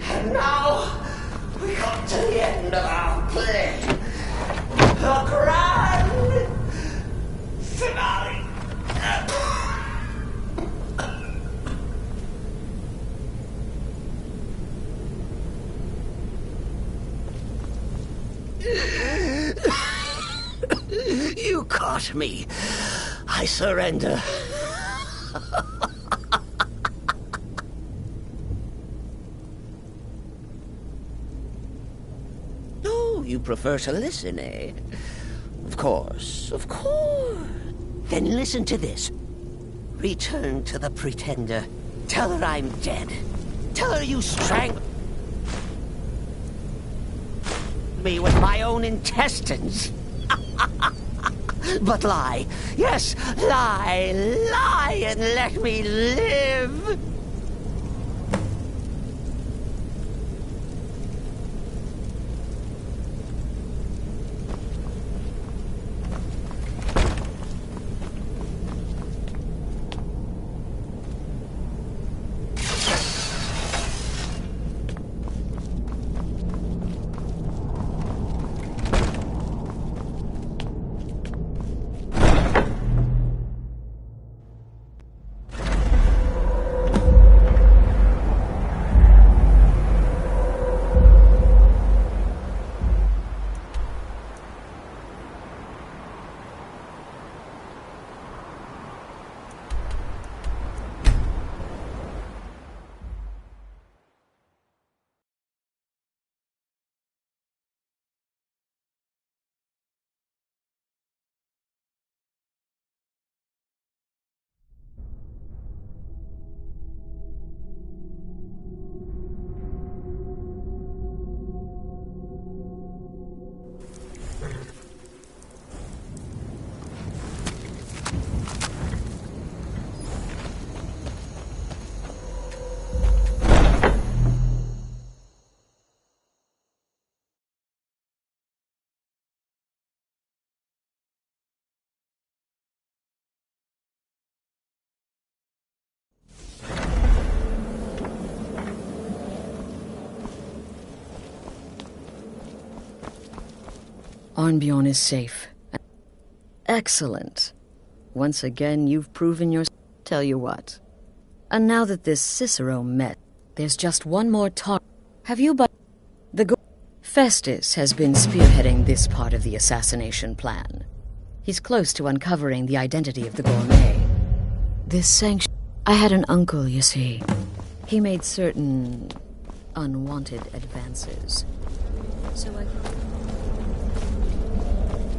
And now we come to the end of our play. The grand finale. You caught me. I surrender. Oh, you prefer to listen, eh? Of course, of course. Then listen to this. Return to the Pretender. Tell her I'm dead. Tell her you strangled me with my own intestines. But lie. Yes, lie. Lie and let me live. Arnbjorn is safe. Excellent. Once again, you've proven your... Tell you what. And now that this Cicero met, there's just one more target. Have you but... Festus has been spearheading this part of the assassination plan. He's close to uncovering the identity of the gourmet. This sanction... I had an uncle, you see. He made certain... unwanted advances. So I...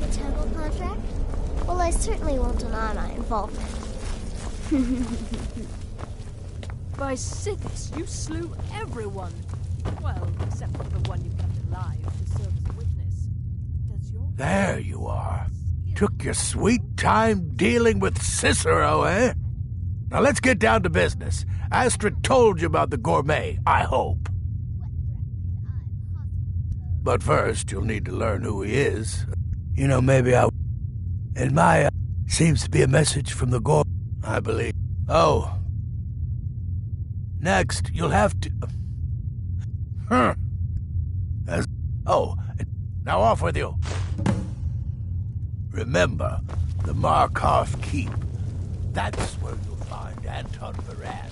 The temple contract? Well, I certainly won't deny my involvement. By Sithis, you slew everyone. Well, except for the one you kept alive to serve as a witness. Does your... There you are. Took your sweet time dealing with Cicero, eh? Now let's get down to business. Astrid told you about the gourmet, I hope. But first, you'll need to learn who he is. You know, maybe I... And Maya seems to be a message from the gourmet, I believe. Oh. Next, you'll have to... Oh, now off with you. Remember, the Markov Keep. That's where you'll find Anton Baran.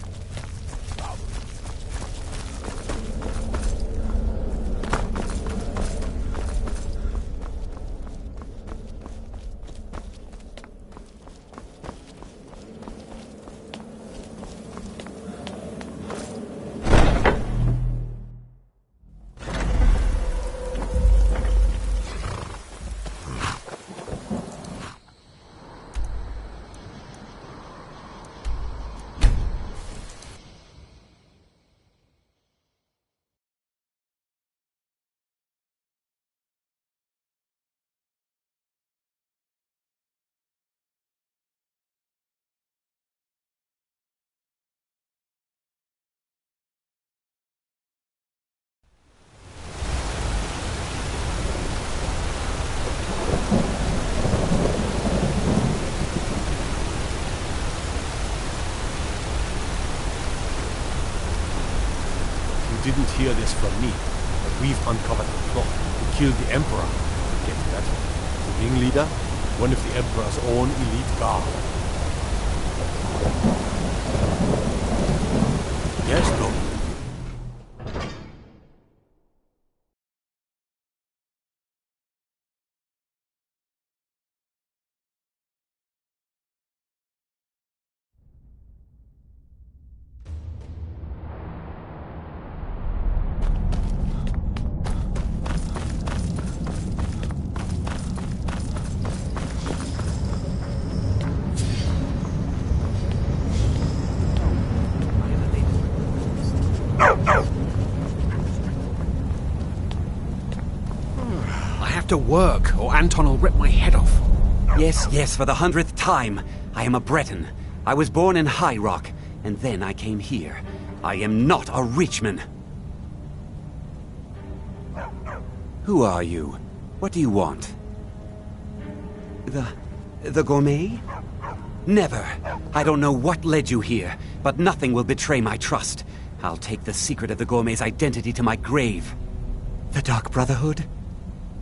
You didn't hear this from me, but we've uncovered a plot to kill the Emperor. It gets better. The ringleader, one of the Emperor's own elite guard. Yes, Lord. To work, or Anton will rip my head off. Yes, for the 100th time. I am a Breton. I was born in High Rock, and then I came here. I am not a Reachman. Who are you? What do you want? The gourmet? Never. I don't know what led you here, but nothing will betray my trust. I'll take the secret of the gourmet's identity to my grave. The Dark Brotherhood?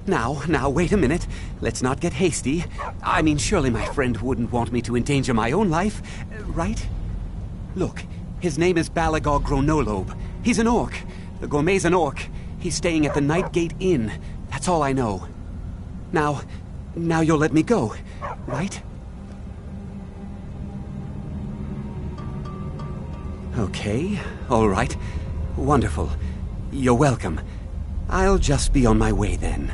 Now, wait a minute. Let's not get hasty. I mean, surely my friend wouldn't want me to endanger my own life, right? Look, his name is Balagog Gronolobe. He's an orc. The gourmet's an orc. He's staying at the Nightgate Inn. That's all I know. Now you'll let me go, right? Okay, all right. Wonderful. You're welcome. I'll just be on my way then.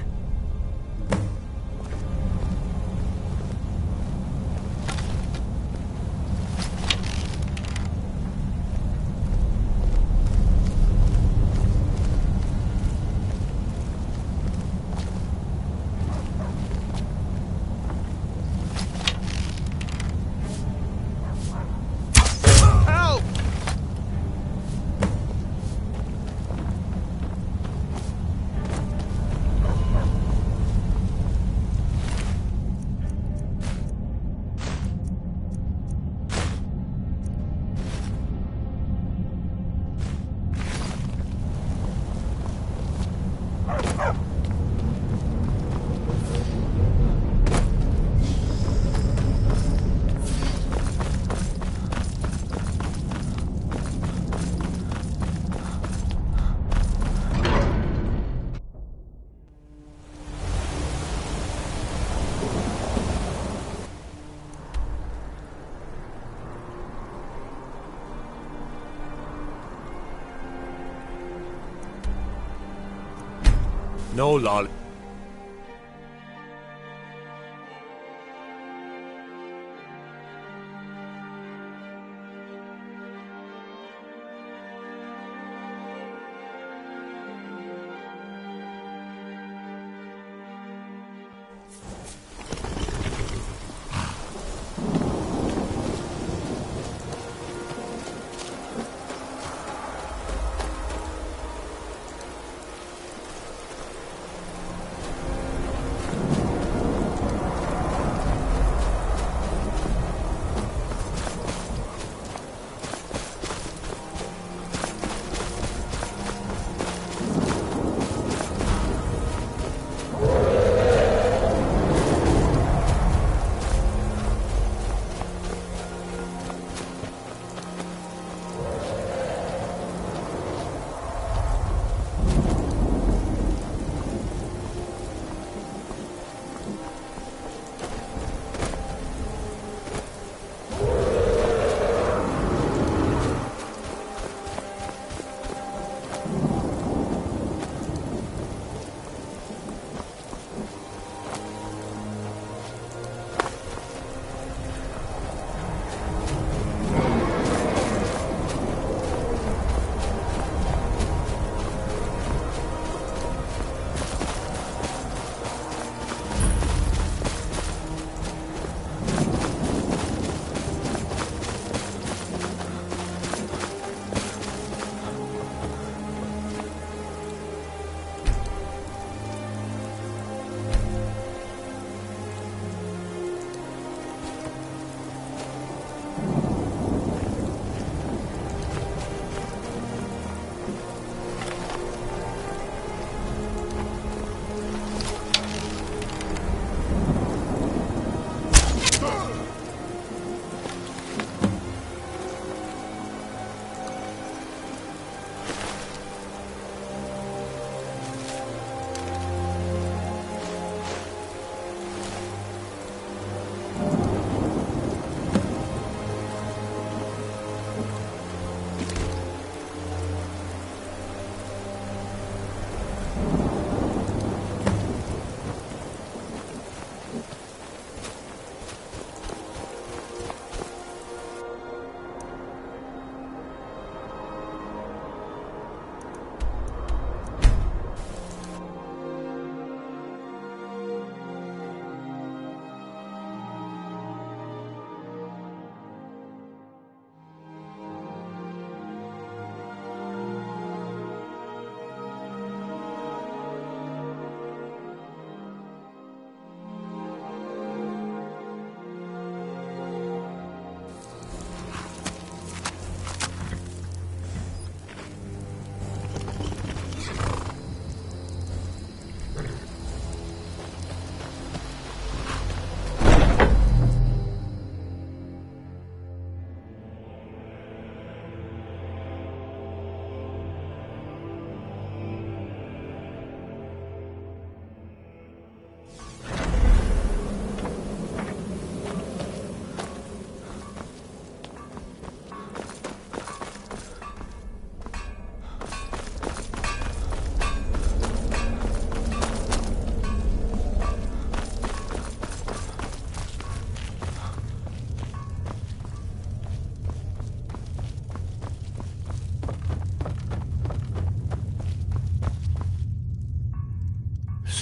No, lol.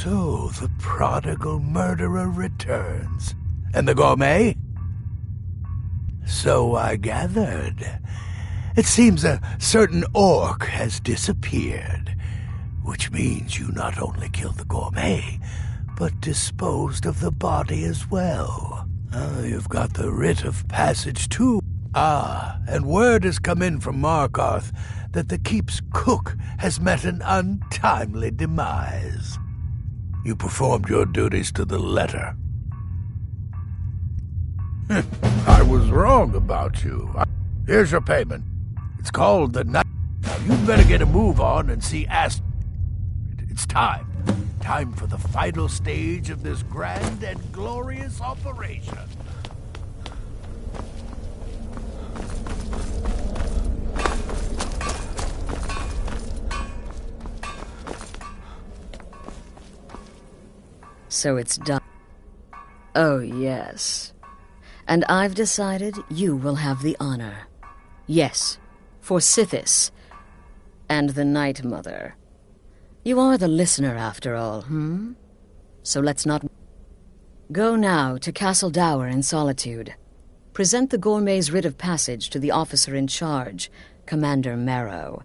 So the prodigal murderer returns. And the gourmet? So I gathered. It seems a certain orc has disappeared, which means you not only killed the gourmet, but disposed of the body as well. You've got the writ of passage too. And word has come in from Markarth that the keep's cook has met an untimely demise. You performed your duties to the letter. I was wrong about you. Here's your payment. It's called the night. Now you'd better get a move on and see It's time. Time for the final stage of this grand and glorious operation. So it's done. Oh, yes. And I've decided you will have the honor. Yes, for Sithis and the Night Mother. You are the listener, after all, So let's not... Go now to Castle Dower in Solitude. Present the gourmet's writ of passage to the officer in charge, Commander Marrow.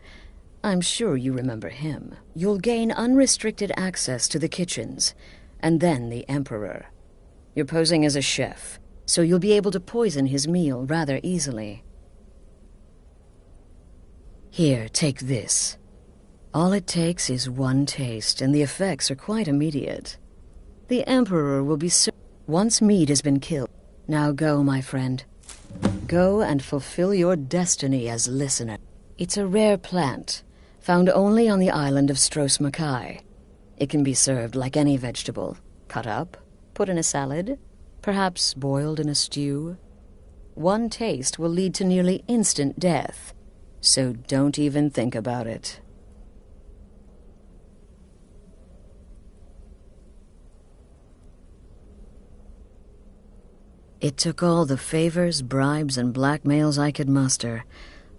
I'm sure you remember him. You'll gain unrestricted access to the kitchens, and then the Emperor. You're posing as a chef, so you'll be able to poison his meal rather easily. Here, take this. All it takes is one taste, and the effects are quite immediate. The Emperor will be served once meat has been killed. Now go, my friend. Go and fulfill your destiny as listener. It's a rare plant, found only on the island of Stros Makai. It can be served like any vegetable, cut up, put in a salad, perhaps boiled in a stew. One taste will lead to nearly instant death, so don't even think about it. It took all the favors, bribes, and blackmails I could muster,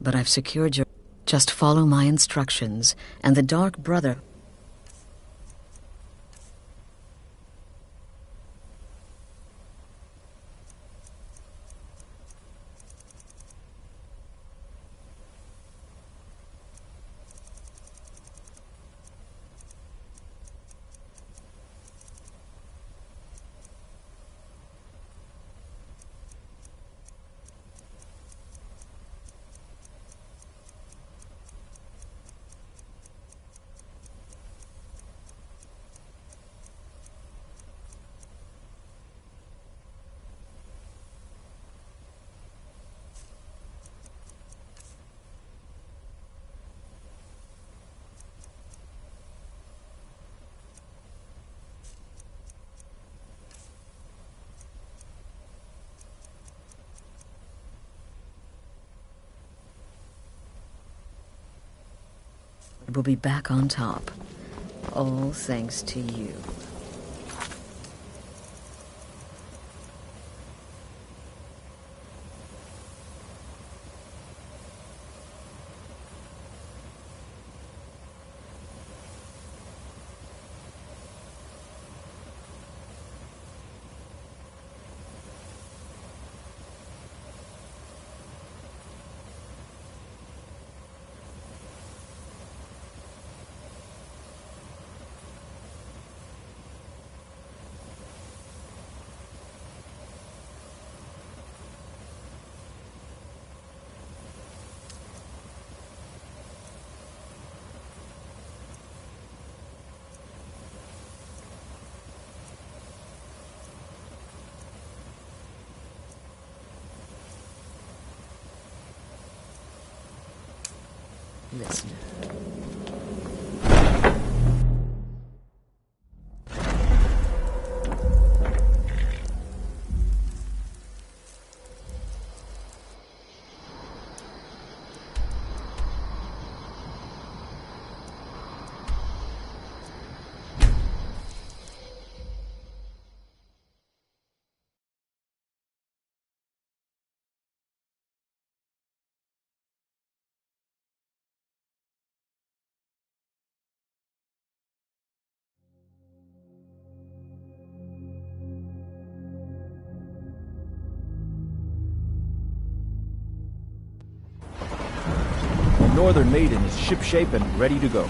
but I've secured your... Just follow my instructions, and the Dark Brother... will be back on top. All thanks to you. Listener. Northern Maiden is shipshape and ready to go.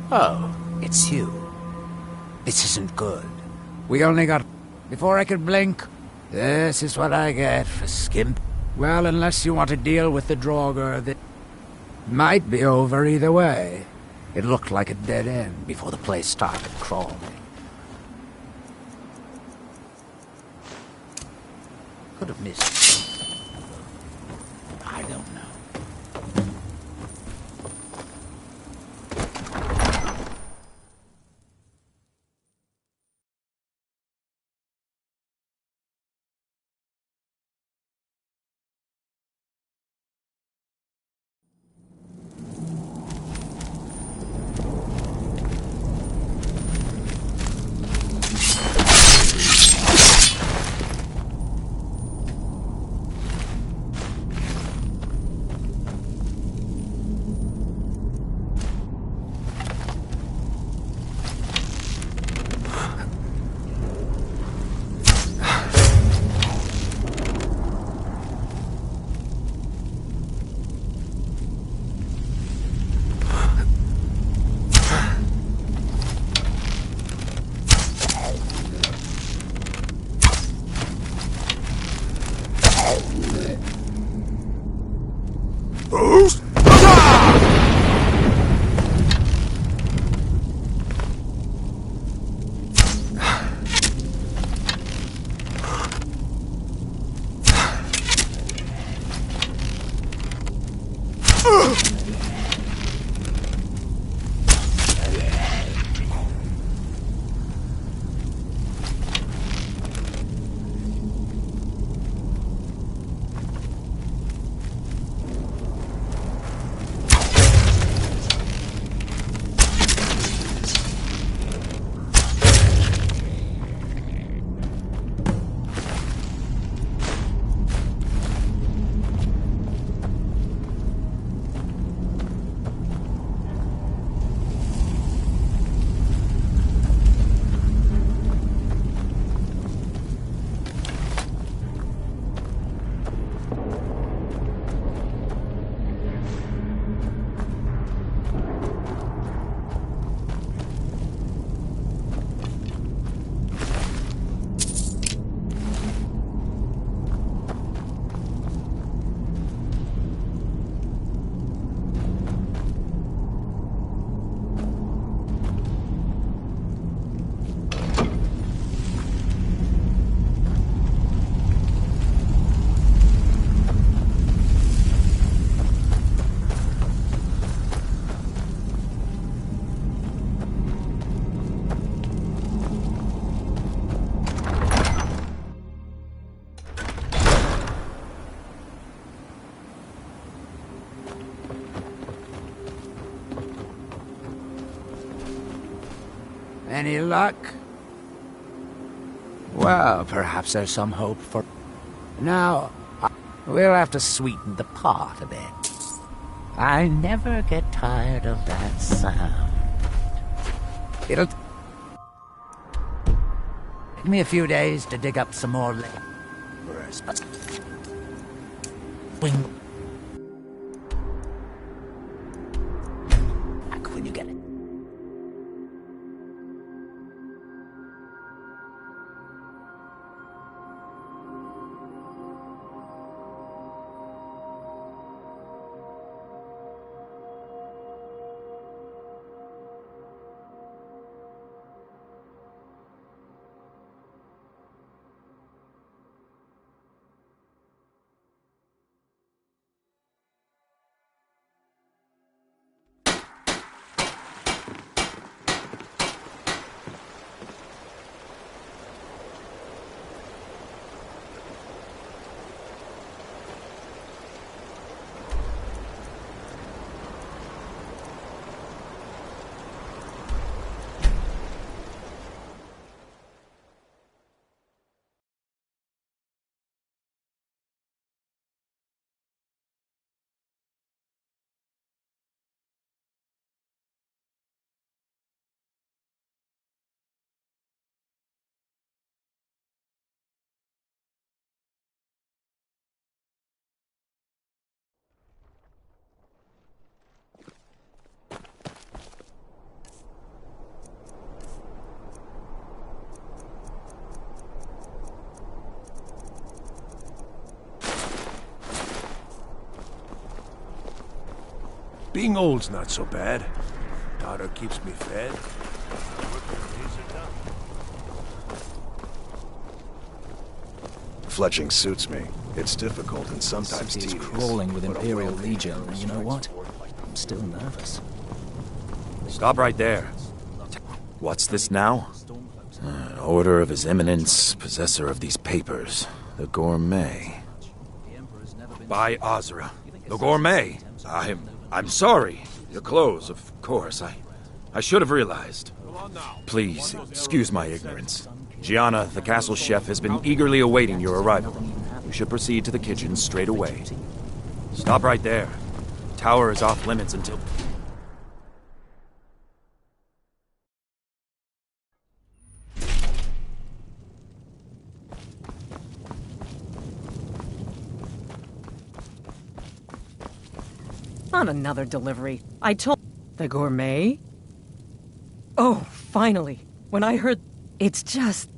Oh, it's you. This isn't good. We only got... Before I could blink, this is what I get for skimp. Well, unless you want to deal with the Draugr, that might be over either way. It looked like a dead end before the place started crawling. Could have missed. I don't know. Any luck? Well, perhaps there's some hope for... Now, we'll have to sweeten the pot a bit. I never get tired of that sound. It'll take me a few days to dig up some more laborers, but... Back when you get it. Being old's not so bad. Daughter keeps me fed. Fletching suits me. It's difficult and sometimes City's tedious. crawling with but a Imperial well-paid Legion, hero and you know strikes what? forth like I'm still nervous. Stop right there. What's this now? Order of His Eminence, possessor of these papers, the Gourmet. By Azra. The Gourmet. I'm sorry. Your clothes, of course. I should have realized. Please, excuse my ignorance. Gianna, the castle chef, has been eagerly awaiting your arrival. You should proceed to the kitchen straight away. Stop right there. The tower is off limits until... Not another delivery. I told... The Gourmet? Oh, finally. When I heard... It's just...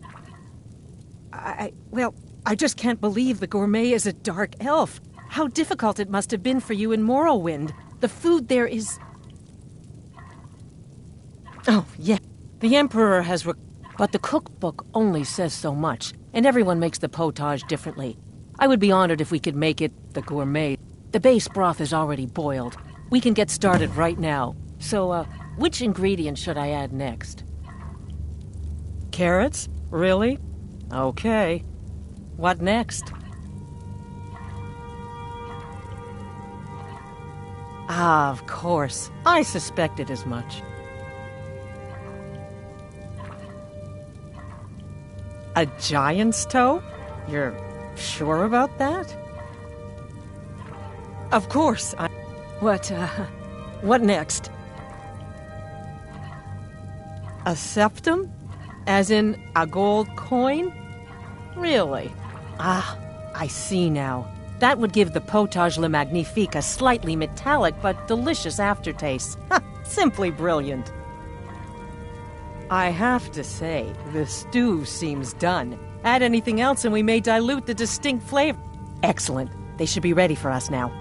Well, I just can't believe the Gourmet is a dark elf. How difficult it must have been for you in Morrowind. The food there is... Oh, yeah. The Emperor has... But the cookbook only says so much, and everyone makes the potage differently. I would be honored if we could make it the Gourmet. The base broth is already boiled. We can get started right now. So, which ingredient should I add next? Carrots? Really? Okay. What next? Ah, of course. I suspected as much. A giant's toe? You're sure about that? Of course. What next? A septum? As in a gold coin? Really? Ah, I see now. That would give the potage le magnifique a slightly metallic but delicious aftertaste. Simply brilliant. I have to say, the stew seems done. Add anything else and we may dilute the distinct flavor. Excellent. They should be ready for us now.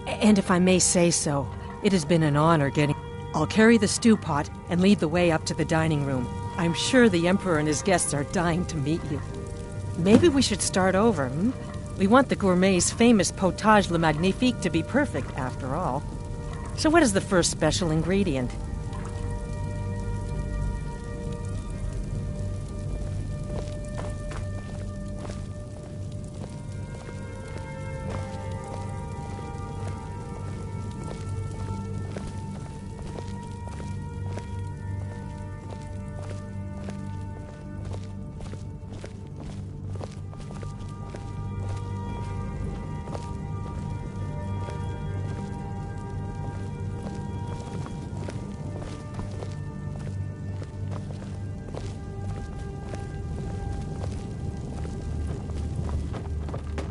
And if I may say so, it has been an honor getting... I'll carry the stew pot and lead the way up to the dining room. I'm sure the Emperor and his guests are dying to meet you. Maybe we should start over, hmm? We want the Gourmet's famous potage le magnifique to be perfect, after all. So what is the first special ingredient?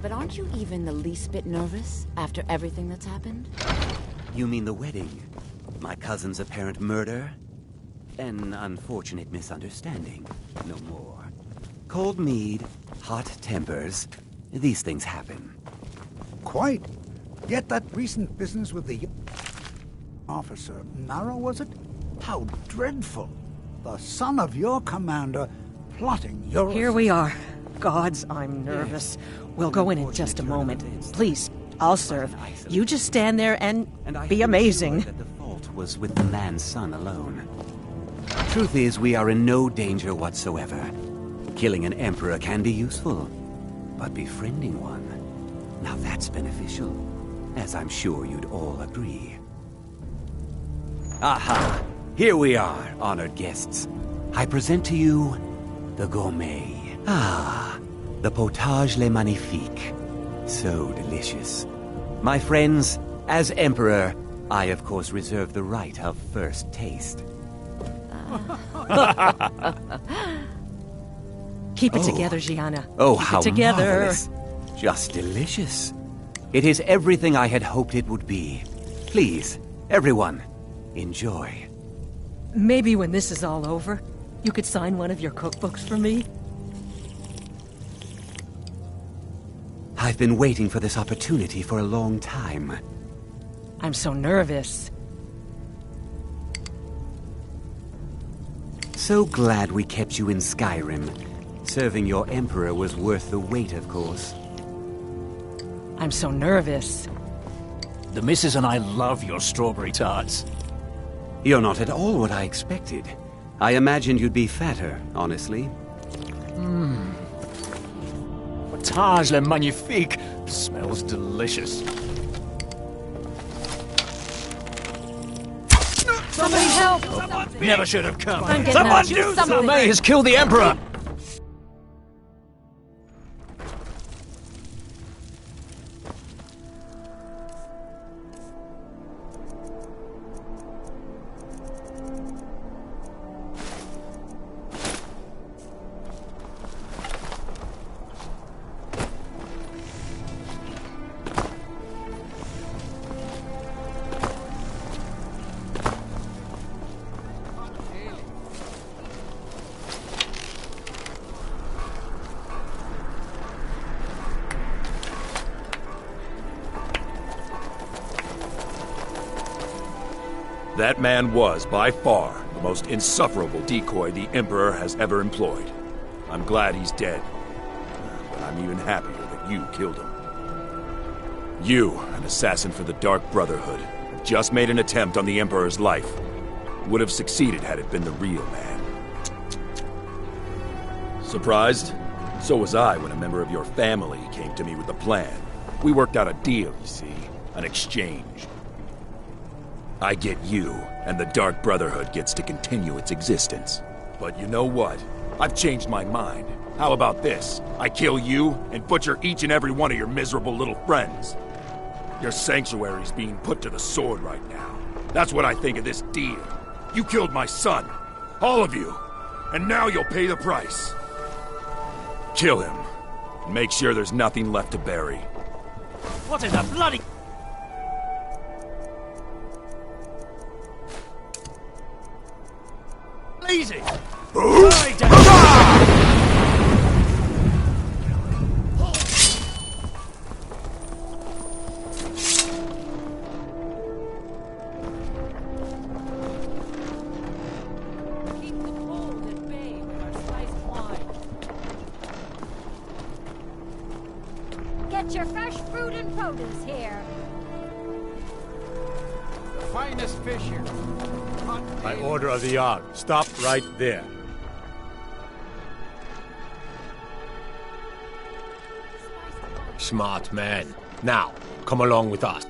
But aren't you even the least bit nervous after everything that's happened? You mean the wedding? My cousin's apparent murder? An unfortunate misunderstanding, no more. Cold mead, hot tempers, these things happen. Quite. Yet that recent business with the officer, Nara, was it? How dreadful. The son of your commander plotting your... Here we are. Gods, I'm nervous. We'll go in just a moment. Please, I'll serve. You just stand there and be amazing. That the fault was with the man's son alone. Truth is, we are in no danger whatsoever. Killing an emperor can be useful, but befriending one, now that's beneficial, as I'm sure you'd all agree. Aha! Here we are, honored guests. I present to you the Gourmet. Ah, the potage le magnifique. So delicious. My friends, as Emperor, I of course reserve the right of first taste. Keep it together, Gianna. Oh, Keep how it together. marvelous. Just delicious. It is everything I had hoped it would be. Please, everyone, enjoy. Maybe when this is all over, you could sign one of your cookbooks for me? I've been waiting for this opportunity for a long time. I'm so nervous. So glad we kept you in Skyrim. Serving your Emperor was worth the wait, of course. I'm so nervous. The missus and I love your strawberry tarts. You're not at all what I expected. I imagined you'd be fatter, honestly. Potage le magnifique. Smells delicious. Somebody help! Never should have come. I'm getting Someone out. do Do something! something. May has killed the Emperor! That man was, by far, the most insufferable decoy the Emperor has ever employed. I'm glad he's dead. But I'm even happier that you killed him. You, an assassin for the Dark Brotherhood, have just made an attempt on the Emperor's life. Would have succeeded had it been the real man. Surprised? So was I when a member of your family came to me with a plan. We worked out a deal, you see. An exchange. I get you, and the Dark Brotherhood gets to continue its existence. But you know what? I've changed my mind. How about this? I kill you, and butcher each and every one of your miserable little friends. Your sanctuary's being put to the sword right now. That's what I think of this deal. You killed my son. All of you. And now you'll pay the price. Kill him. And make sure there's nothing left to bury. What in the bloody... Easy! Get your fresh fruit and produce here. The finest fish here. By order of the Jarl. Stop right there. Smart man. Now, come along with us.